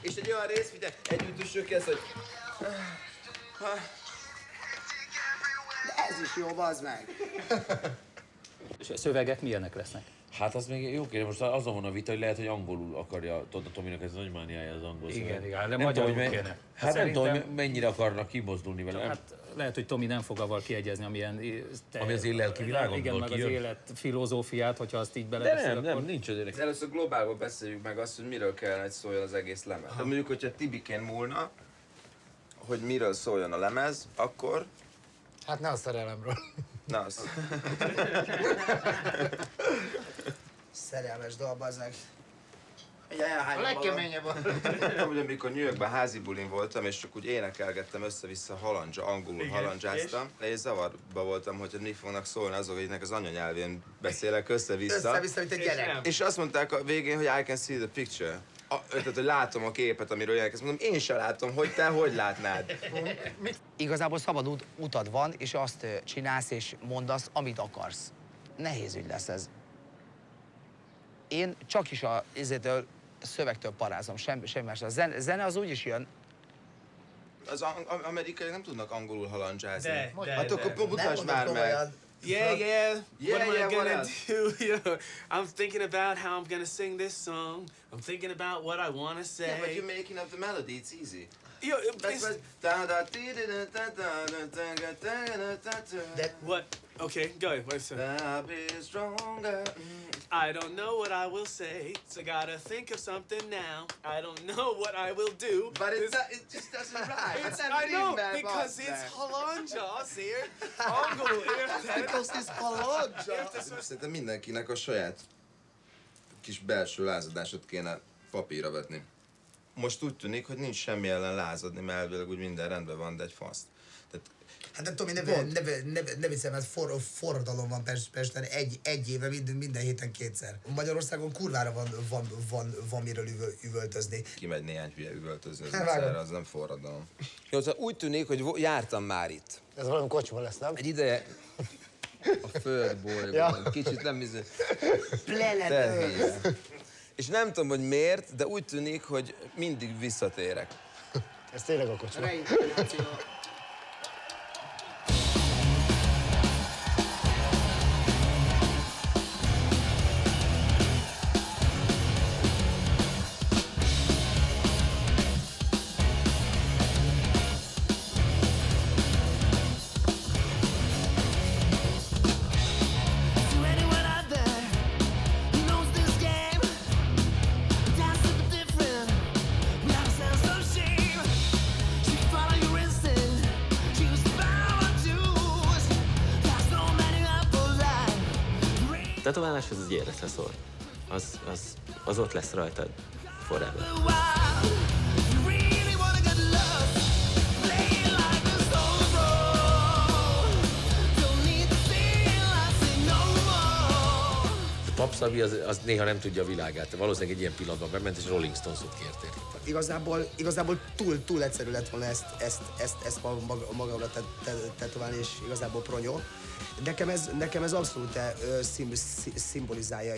És egy olyan rész, hogy együtt üssük ezt, hogy... De ez is jó, bazd meg! És a szövegek milyenek lesznek? Hát az még jó kérdés, most azon van a vita, hogy lehet, hogy angolul akarja, tudod, a Tominak ez nagy mániája az angol szöveg. Igen, de magyarul kéne. Hát nem tudom, hogy mennyire akarnak kimozdulni vele. Hát lehet, hogy Tomi nem fog avval kiegyezni, ami az én lelki világomból igen, meg kijön. az élet filozófiát, hogyha azt így beleveszed. De nem, nincs az érdek. Először globálban beszéljük meg azt, hogy miről kellene, hogy szóljon az egész lemez. De mondjuk, hogyha Tibikén múlna, hogy miről szóljon a lemez, akkor... Hát ne a szerelemről. Na az. Szerelmes dal, bazd meg. A legkeményebb volt. Hogy amikor New Yorkban házi bulin voltam, és csak úgy énekelgettem össze-vissza angolul halandzsáztam, és zavarba voltam, hogy mi fognak szólni azok, akiknek az anyanyelvén beszélek össze-vissza. Össze-vissza, mint egy gyerek. És azt mondták a végén, hogy I can see the picture. Tehát, hogy látom a képet, amiről énekelsz. Mondom, én sem látom, hogy te hogy látnád. Igazából szabad utad van, és azt csinálsz és mondasz, amit akarsz. Nehéz ügy lesz ez. Én csak is a szövegtől parázom, semmi más. A zene az úgy is jön. Az amerikaiak nem tudnak angolul halandzsázni. Hát akkor mutasd már meg. Yeah, what am I what gonna else? do? You know, I'm thinking about how I'm gonna sing this song. I'm thinking about what I wanna say. Yeah, but you're making up the melody. It's easy. What? Okay, go ahead. What's I'll be stronger. I don't know what I will say, so gotta think of something now. I don't know what I will do. But it just doesn't rhyme. I know, because it's halandzsa, azért. Angolul, érted? Because it's halandzsa. Szerintem mindenkinek a saját kis belső lázadásot kéne papírra vetni. Most úgy tűnik, hogy nincs semmi ellen lázadni, mert elvileg úgy minden rendben van, de egy faszt. Hát nem tudom, ne viccem, mert forradalom van Pesten egy éve, minden héten kétszer. Magyarországon kurvára van miről üvöltözni. Kimegy néhány hülye üvöltözni az utcára, az nem forradalom. Jó, szóval úgy tűnik, hogy jártam már itt. Ez valami kocsma lesz, nem? Egy ideje a földbolygón, Ja. kicsit nem izé... Planet. És nem tudom, hogy miért, de úgy tűnik, hogy mindig visszatérek. Ez tényleg a kocsma. Tetoválás az egy életre szól. Az ott lesz rajtad forever. A Papszavi az néha nem tudja a világát. Valószínűleg egy ilyen pillanatban bement, és Rolling Stones-ot kérték. Igazából túl egyszerű lett volna ezt magamra tetoválni, és igazából pronyó. Nekem ez abszolút szimbolizálja,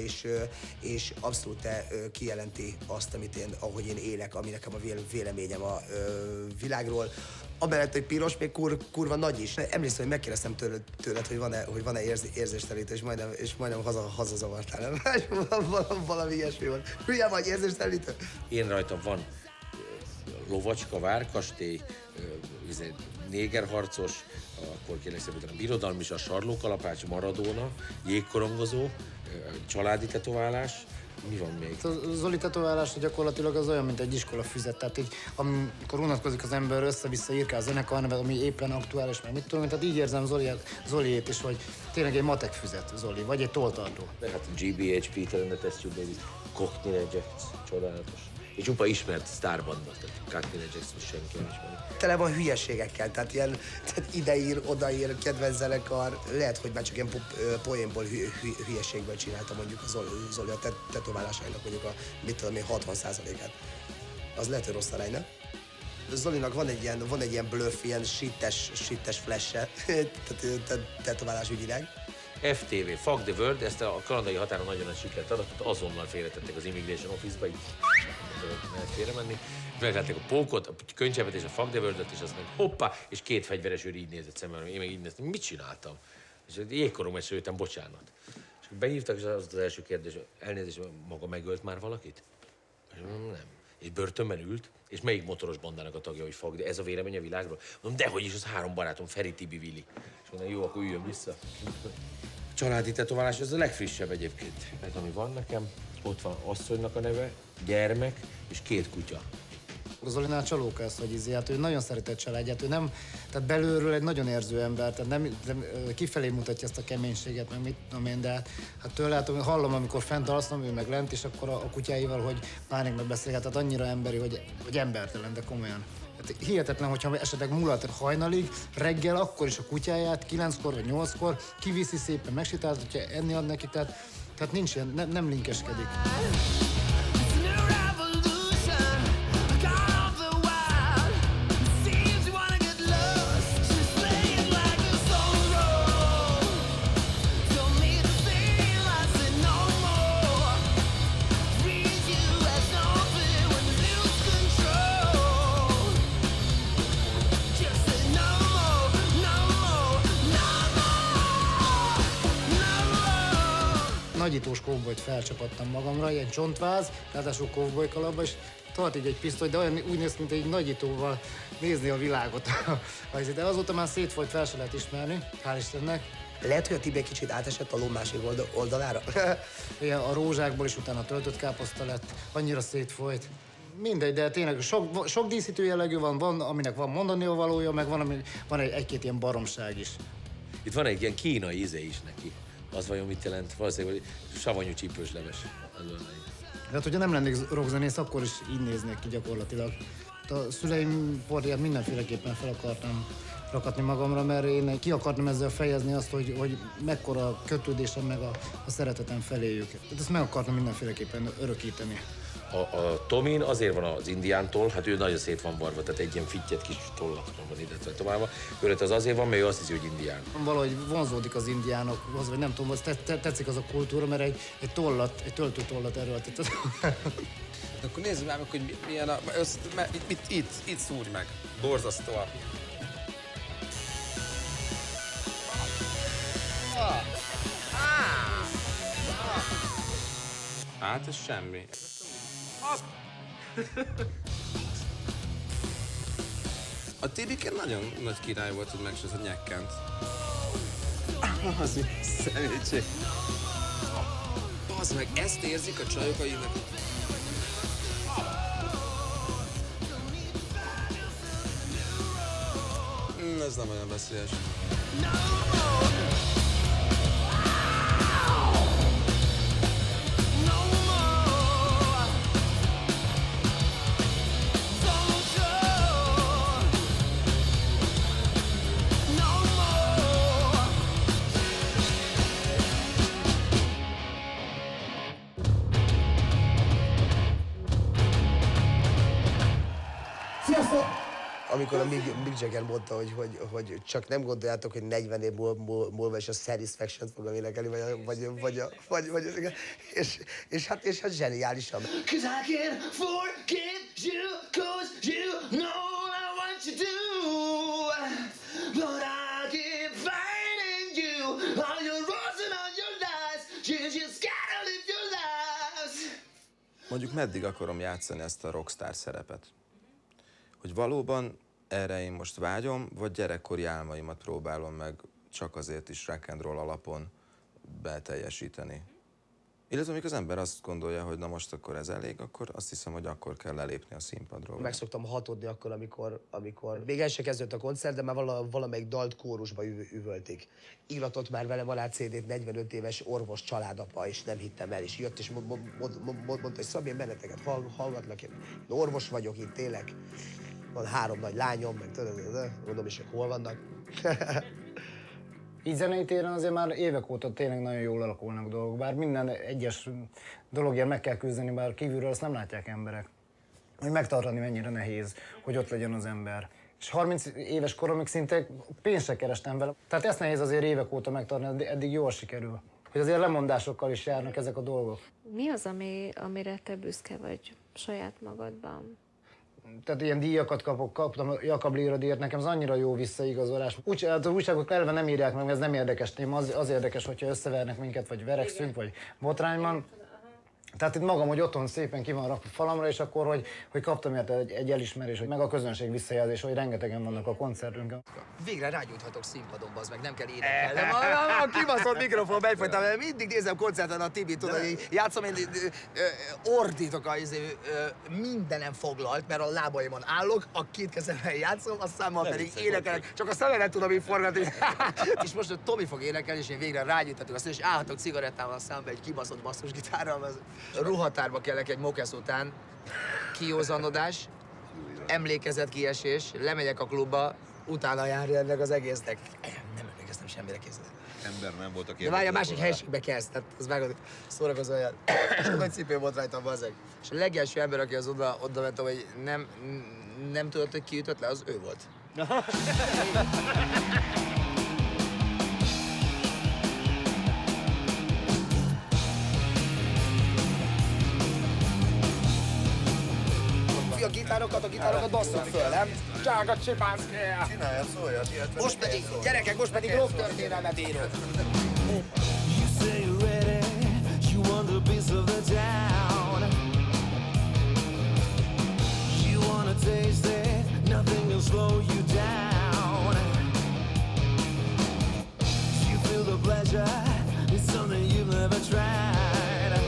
és abszolút kijelenti azt, ahogy én élek, ami nekem a véleményem a világról. Amellett, hogy piros, még kurva nagy is. Emlékszem, hogy megkérdeztem tőled, hogy van-e érzéstelenítő, és majdnem hazazavartál, nem? Valami ilyesmi volt. Hülye vagy, érzéstelenítő? Én rajtam van lovacska, várkastély, négerharcos, akkor kérlek szépen a birodalmis, a sarlókalapács, Maradona, jégkorongozó, családi tetoválás. Mi van még? A Zoli tetoválás gyakorlatilag az olyan, mint egy iskola füzet. Tehát így, amikor unatkozik az ember, össze-vissza írkál a zenekarnevet, ami éppen aktuális, meg mit tudom, tehát így érzem Zoliét is, hogy tényleg egy matek füzet Zoli, vagy egy tolltartó. De hát a GBH, Peter and the Test Tube Babies, Cockney Rejects, csodálatos. És csupa ismert sztárbanda, tehát Cockney Rejects senki nem ismeri. Tele van hülyeségekkel, tehát ideír, odaír, kedvenc zenekar. Lehet, hogy már csak ilyen poénból, hülyeségből csinálta mondjuk a Zoli a tetoválásainak mondjuk a, mit tudom én, 60%-át. Az lehet, hogy rossz arány, nem? Zolinak van egy ilyen bluff, ilyen shittes flash-e, tetoválás ügyileg. FTV, Fuck the World, ezt a kanadai határon nagyon nagy sikert adott, tehát azonnal félretették az Immigration Office-ba, így lehet félre menni. Megvették a pókot, a könycsepet és a Fuck the World-et, és azt mondja, hoppá, és két fegyveres őr így nézett szemben, én meg így néztem, mit csináltam? És jégkorong meccsen jöttem, bocsánat. És behívtak, és az első kérdés, elnézést, maga megölt már valakit? És mondom, nem. És börtönben ült, és melyik motoros bandának a tagja, hogy fog, de ez a vélemény a világról? Mondom, dehogy is, az 3 barátom, Feri, Tibi, Vili. És mondom, jó, akkor üljön vissza. Családi tetoválás, ez a legfrissebb egyébként. Ez ami van nekem, ott van asszonynak a neve, gyermek és 2 kutya. Zolinál csalóka ez, hogy hát ő nagyon szeretett családját, ő nem, tehát belülről egy nagyon érző ember, tehát nem kifelé mutatja ezt a keménységet, meg mit tudom én, de hát tőle hát hallom, amikor fent alszom, ő meg lent, és akkor a kutyáival, hogy Pánik meg beszélget, tehát annyira emberi, hogy embertelen, de komolyan. Hát hihetetlen, hogyha esetleg mulat hajnalig, reggel akkor is a kutyáját 9-kor vagy 8-kor kiviszi szépen, megsétáltatja, enni ad neki, tehát nincs ilyen, nem linkeskedik. Nagyítós kóbolyt felcsapattam magamra, ilyen csontváz, ráadásul kóbolykalapba, és tart így egy pisztoly, de olyan úgy néz ki, mint egy nagyítóval nézni a világot. De azóta már szétfolyt, fel se lehet ismerni, hál' Istennek. Lehet, hogy a Tibi egy kicsit átesett a ló másik oldalára? Igen, a rózsákból is utána töltött káposzta lett, annyira szétfolyt. Mindegy, de tényleg sok díszítő jellegű van, aminek van mondani valója, meg van egy-két ilyen baromság is. Itt van egy ilyen kínai íze is neki. Az vajon mit jelent? Valószínűleg, hogy savanyú csípős leves. Hát, hogyha nem lennék rockzenész, akkor is így néznék ki gyakorlatilag. A szüleim porját mindenféleképpen fel akartam rakatni magamra, mert én ki akartam ezzel fejezni azt, hogy mekkora kötődésem meg a szeretetem feléjük. Ezt meg akartam mindenféleképpen örökíteni. A Tomin azért van az indiántól, hát ő nagyon szét van varva, tehát egy ilyen fittyet kis tollat van ide tovább. Őret az azért van, mert ő azt hiszi, hogy indián. Valahogy vonzódik az indiánokhoz, vagy nem tudom, tetszik az a kultúra, mert egy töltőtollat erőltet. Akkor nézzük már meg, hogy milyen a... Itt szúrj meg. Borzasztóan. Hát ez semmi. A Tibike nagyon nagy király volt, hogy megsőt a nyekkent. Az mi szemétség. Bazd meg, ezt érzik a csajok, akiknek... Ez nem olyan veszélyes. Amikor a Mick Jagger mondta, hogy csak nem gondoljátok, hogy 40 év múlva is a Satisfaction-t fogom énekelni, és hát zseniálisan. 'Cause I can't forget you, 'cause you know what you do, but I keep finding you, all your wrongs and all your lies, you just gotta live your lives. Mondjuk meddig akarom játszani ezt a rockstar szerepet? Hogy valóban erre én most vágyom, vagy gyerekkori álmaimat próbálom meg csak azért is rock and roll alapon beteljesíteni. Illetve amikor az ember azt gondolja, hogy na most akkor ez elég, akkor azt hiszem, hogy akkor kell lelépni a színpadról. Meg szoktam hatódni akkor, amikor még el se kezdődött a koncert, de már valamelyik dalt kórusba üvölték. Íratott már velem alá CD-t 45 éves orvos családapa, és nem hittem el, és jött, és mondta, hogy Szabi, én benneteket hallgatlak, én orvos vagyok itt, tényleg. Van 3 nagy lányom, meg mondom is, hogy hol vannak. Így zenei téren azért már évek óta tényleg nagyon jól alakulnak dolgok, bár minden egyes dologért meg kell küzdeni, bár kívülről azt nem látják emberek. Hogy megtartani mennyire nehéz, hogy ott legyen az ember. És 30 éves koromig szinte pénzt se kerestem vele. Tehát ezt nehéz azért évek óta megtartani, eddig jól sikerül. Hogy azért lemondásokkal is járnak ezek a dolgok. Mi az, amire te büszke vagy saját magadban? Tehát ilyen díjakat kaptam, Jakab Lira díjat, nekem az annyira jó visszaigazolás. Az újságok eleve nem írják meg, mert ez nem érdekes téma, az érdekes, hogyha összevernek minket, vagy verekszünk, vagy botrányban. Tehát itt magam, hogy otthon szépen ki van rakva falamra, és akkor, hogy kaptam érte egy elismerés, hogy meg a közönség visszajelzés, hogy rengetegen vannak a koncertünkön. Végre rágyújthatok színpadon, az meg nem kell énekelnem. A kibaszott mikrofon egyfolytában, mindig nézem koncerten a Tibi, tudod, hogy játszom, én ordítok, mindenem foglalt, mert a lábaimon állok, a két kezemben játszom, a számmal pedig énekelek, csak a szememet tudom így forgatni. És most Tomi fog énekelni, és én végre rágyújthatok azt, és állhatok cigarettával a számba egy kibaszott basszusgitárral. Ruhatárba kellek egy mokesz után, kiózanodás, emlékezetkiesés, lemegyek a klubba, utána járja ennek az egésznek. Nem emlékeztem semmire, készítek. Ember nem volt, aki... De várj, a másik helyiségbe kezd, tehát az vágod, szórakozó olyan. Csak nagy cipő volt rajtam, bazzeg. És a legelső ember, aki az oda ment, hogy nem tudod, hogy ki ütött le, az ő volt. A gitárokat basszuk föl, nem? Csága csipászké! Csináljad, szóljad, ilyet. Most pedig, gyerekek, most pedig rock történelmet írok. You say you're ready, you want a piece of the town. You wanna taste it, nothing will slow you down. You feel the pleasure, it's something you've never tried.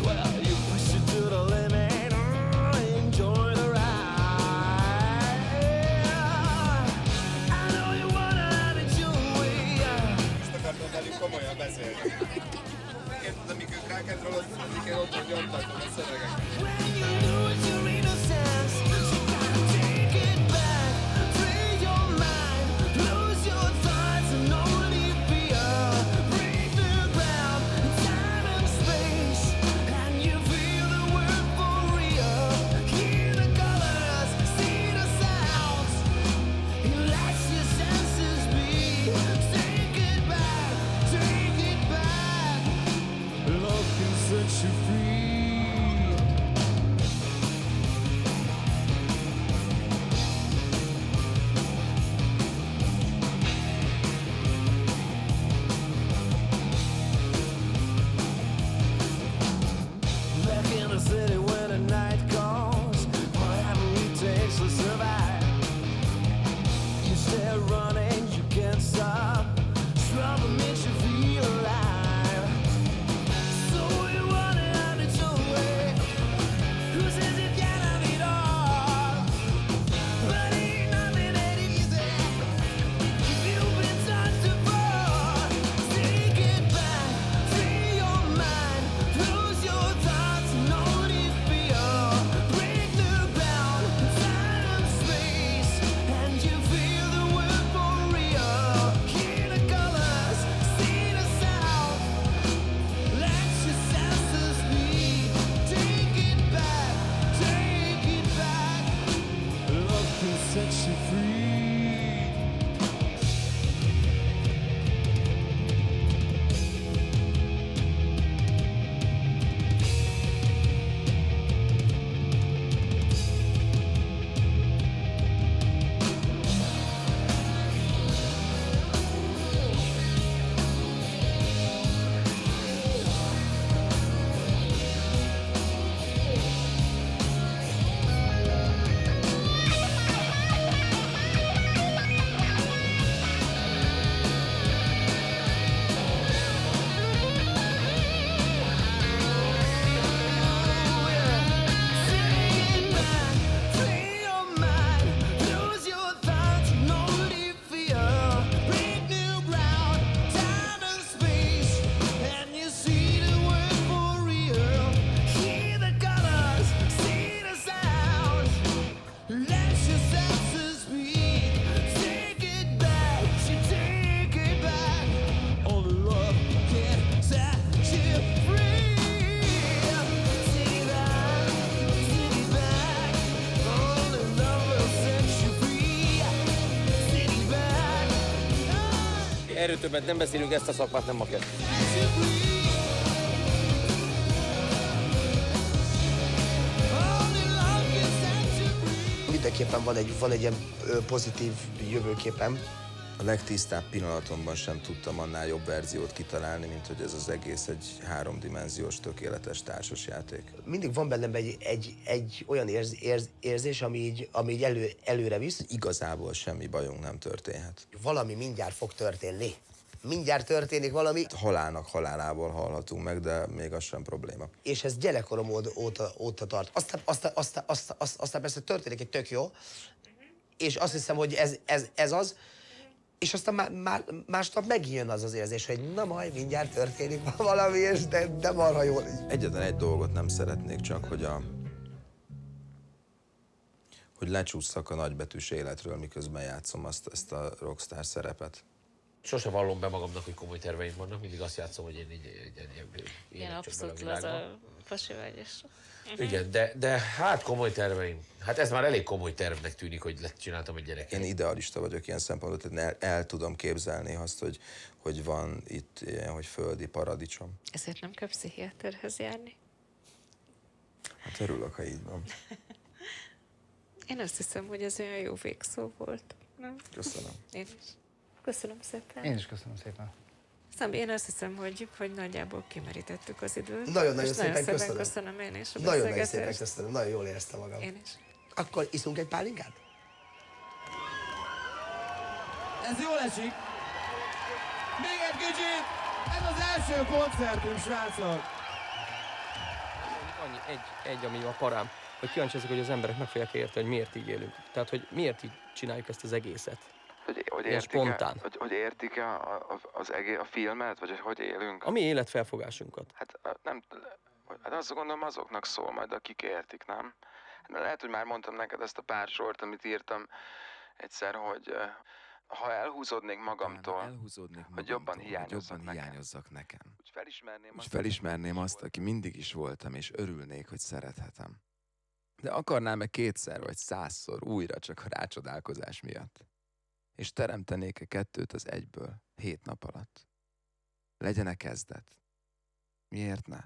Well, you push it to the limit. Komolyan beszélni. Érted, amikor rákedrolod, amikor ott vagy nyomtatom a szövegek. Set you free. Back in the city when the night comes, whatever it takes to survive. You stay running, you can't stop. Trouble makes you feel alive. So you want it out of your way. Who says you can't have it all? But ain't nothing that easy. If you've been taught to fall, take it back, free your mind, lose your thoughts, no need fear. Break the ground, time and space, and you feel the world for real. Hear the colors, see the sound. Let your senses be. Take it back, take it back. Love can set you free. Erről többet nem beszélünk, ezt a szakmát nem ma kell. Mindenképpen van egy ilyen pozitív jövőképem A legtisztább pillanatomban sem tudtam annál jobb verziót kitalálni, mint hogy ez az egész egy 3-dimenziós, tökéletes társasjáték. Mindig van bennem egy olyan érzés, ami így előre visz. Igazából semmi bajunk nem történhet. Valami mindjárt fog történni. Mindjárt történik valami. Halálnak halálából halhatunk meg, de még az sem probléma. És ez gyerekkorom óta tart. Aztán persze történik egy tök jó, és azt hiszem, hogy ez az, és aztán másnap megjön az az érzés, hogy na majd mindjárt történik valami, és de marha jól. Egyetlen egy dolgot nem szeretnék csak, hogy lecsúszszak a nagybetűs életről, miközben játszom ezt a rockstar szerepet. Sose vallom be magamnak, hogy komoly terveim vannak, mindig azt játszom, hogy én így ilyen abszolút laza pasi vagy. És... Igen, de hát komoly terveim. Hát ez már elég komoly tervnek tűnik, hogy csináltam egy gyereket. Én idealista vagyok ilyen szempontból, tehát el tudom képzelni azt, hogy van itt ilyen, hogy földi paradicsom. Ezért nem kell pszichiáterhez járni? Hát örülök, ha így van. Én azt hiszem, hogy ez olyan jó végszó volt. Nem? Köszönöm. Én is. Köszönöm szépen. Én is köszönöm szépen. Szóval én azt hiszem, hogy nagyjából kimerítettük az időt. Nagyon-nagyon szépen köszönöm. köszönöm én is a Nagyon-nagyon szépen köszönöm, nagyon jól éreztem magam. Én is. Akkor iszunk egy pálinkát? Ez jól esik. Még egy kicsit. Ez az első koncertünk, srácok. Annyi, egy ami a parám, hogy kíváncsi ezek, hogy az emberek meg fogják érteni, hogy miért így élünk. Tehát, hogy miért így csináljuk ezt az egészet. Hogy ilyen spontán. Hogy értik-e a filmet, vagy hogy élünk? A mi életfelfogásunkat. Hát azt gondolom azoknak szól majd, akik értik, nem? Lehet, hogy már mondtam neked ezt a pár sort, amit írtam egyszer, hogy ha elhúzódnék magamtól, hogy jobban hiányozzak nekem. Úgy felismerném azt, aki mindig is voltam, és örülnék, hogy szerethetem. De akarnám-e 2-szer vagy 100-szor újra csak a rácsodálkozás miatt? És teremtenék-e 2-t az egyből 7 nap alatt? Legyen-e kezdet? Miért ne?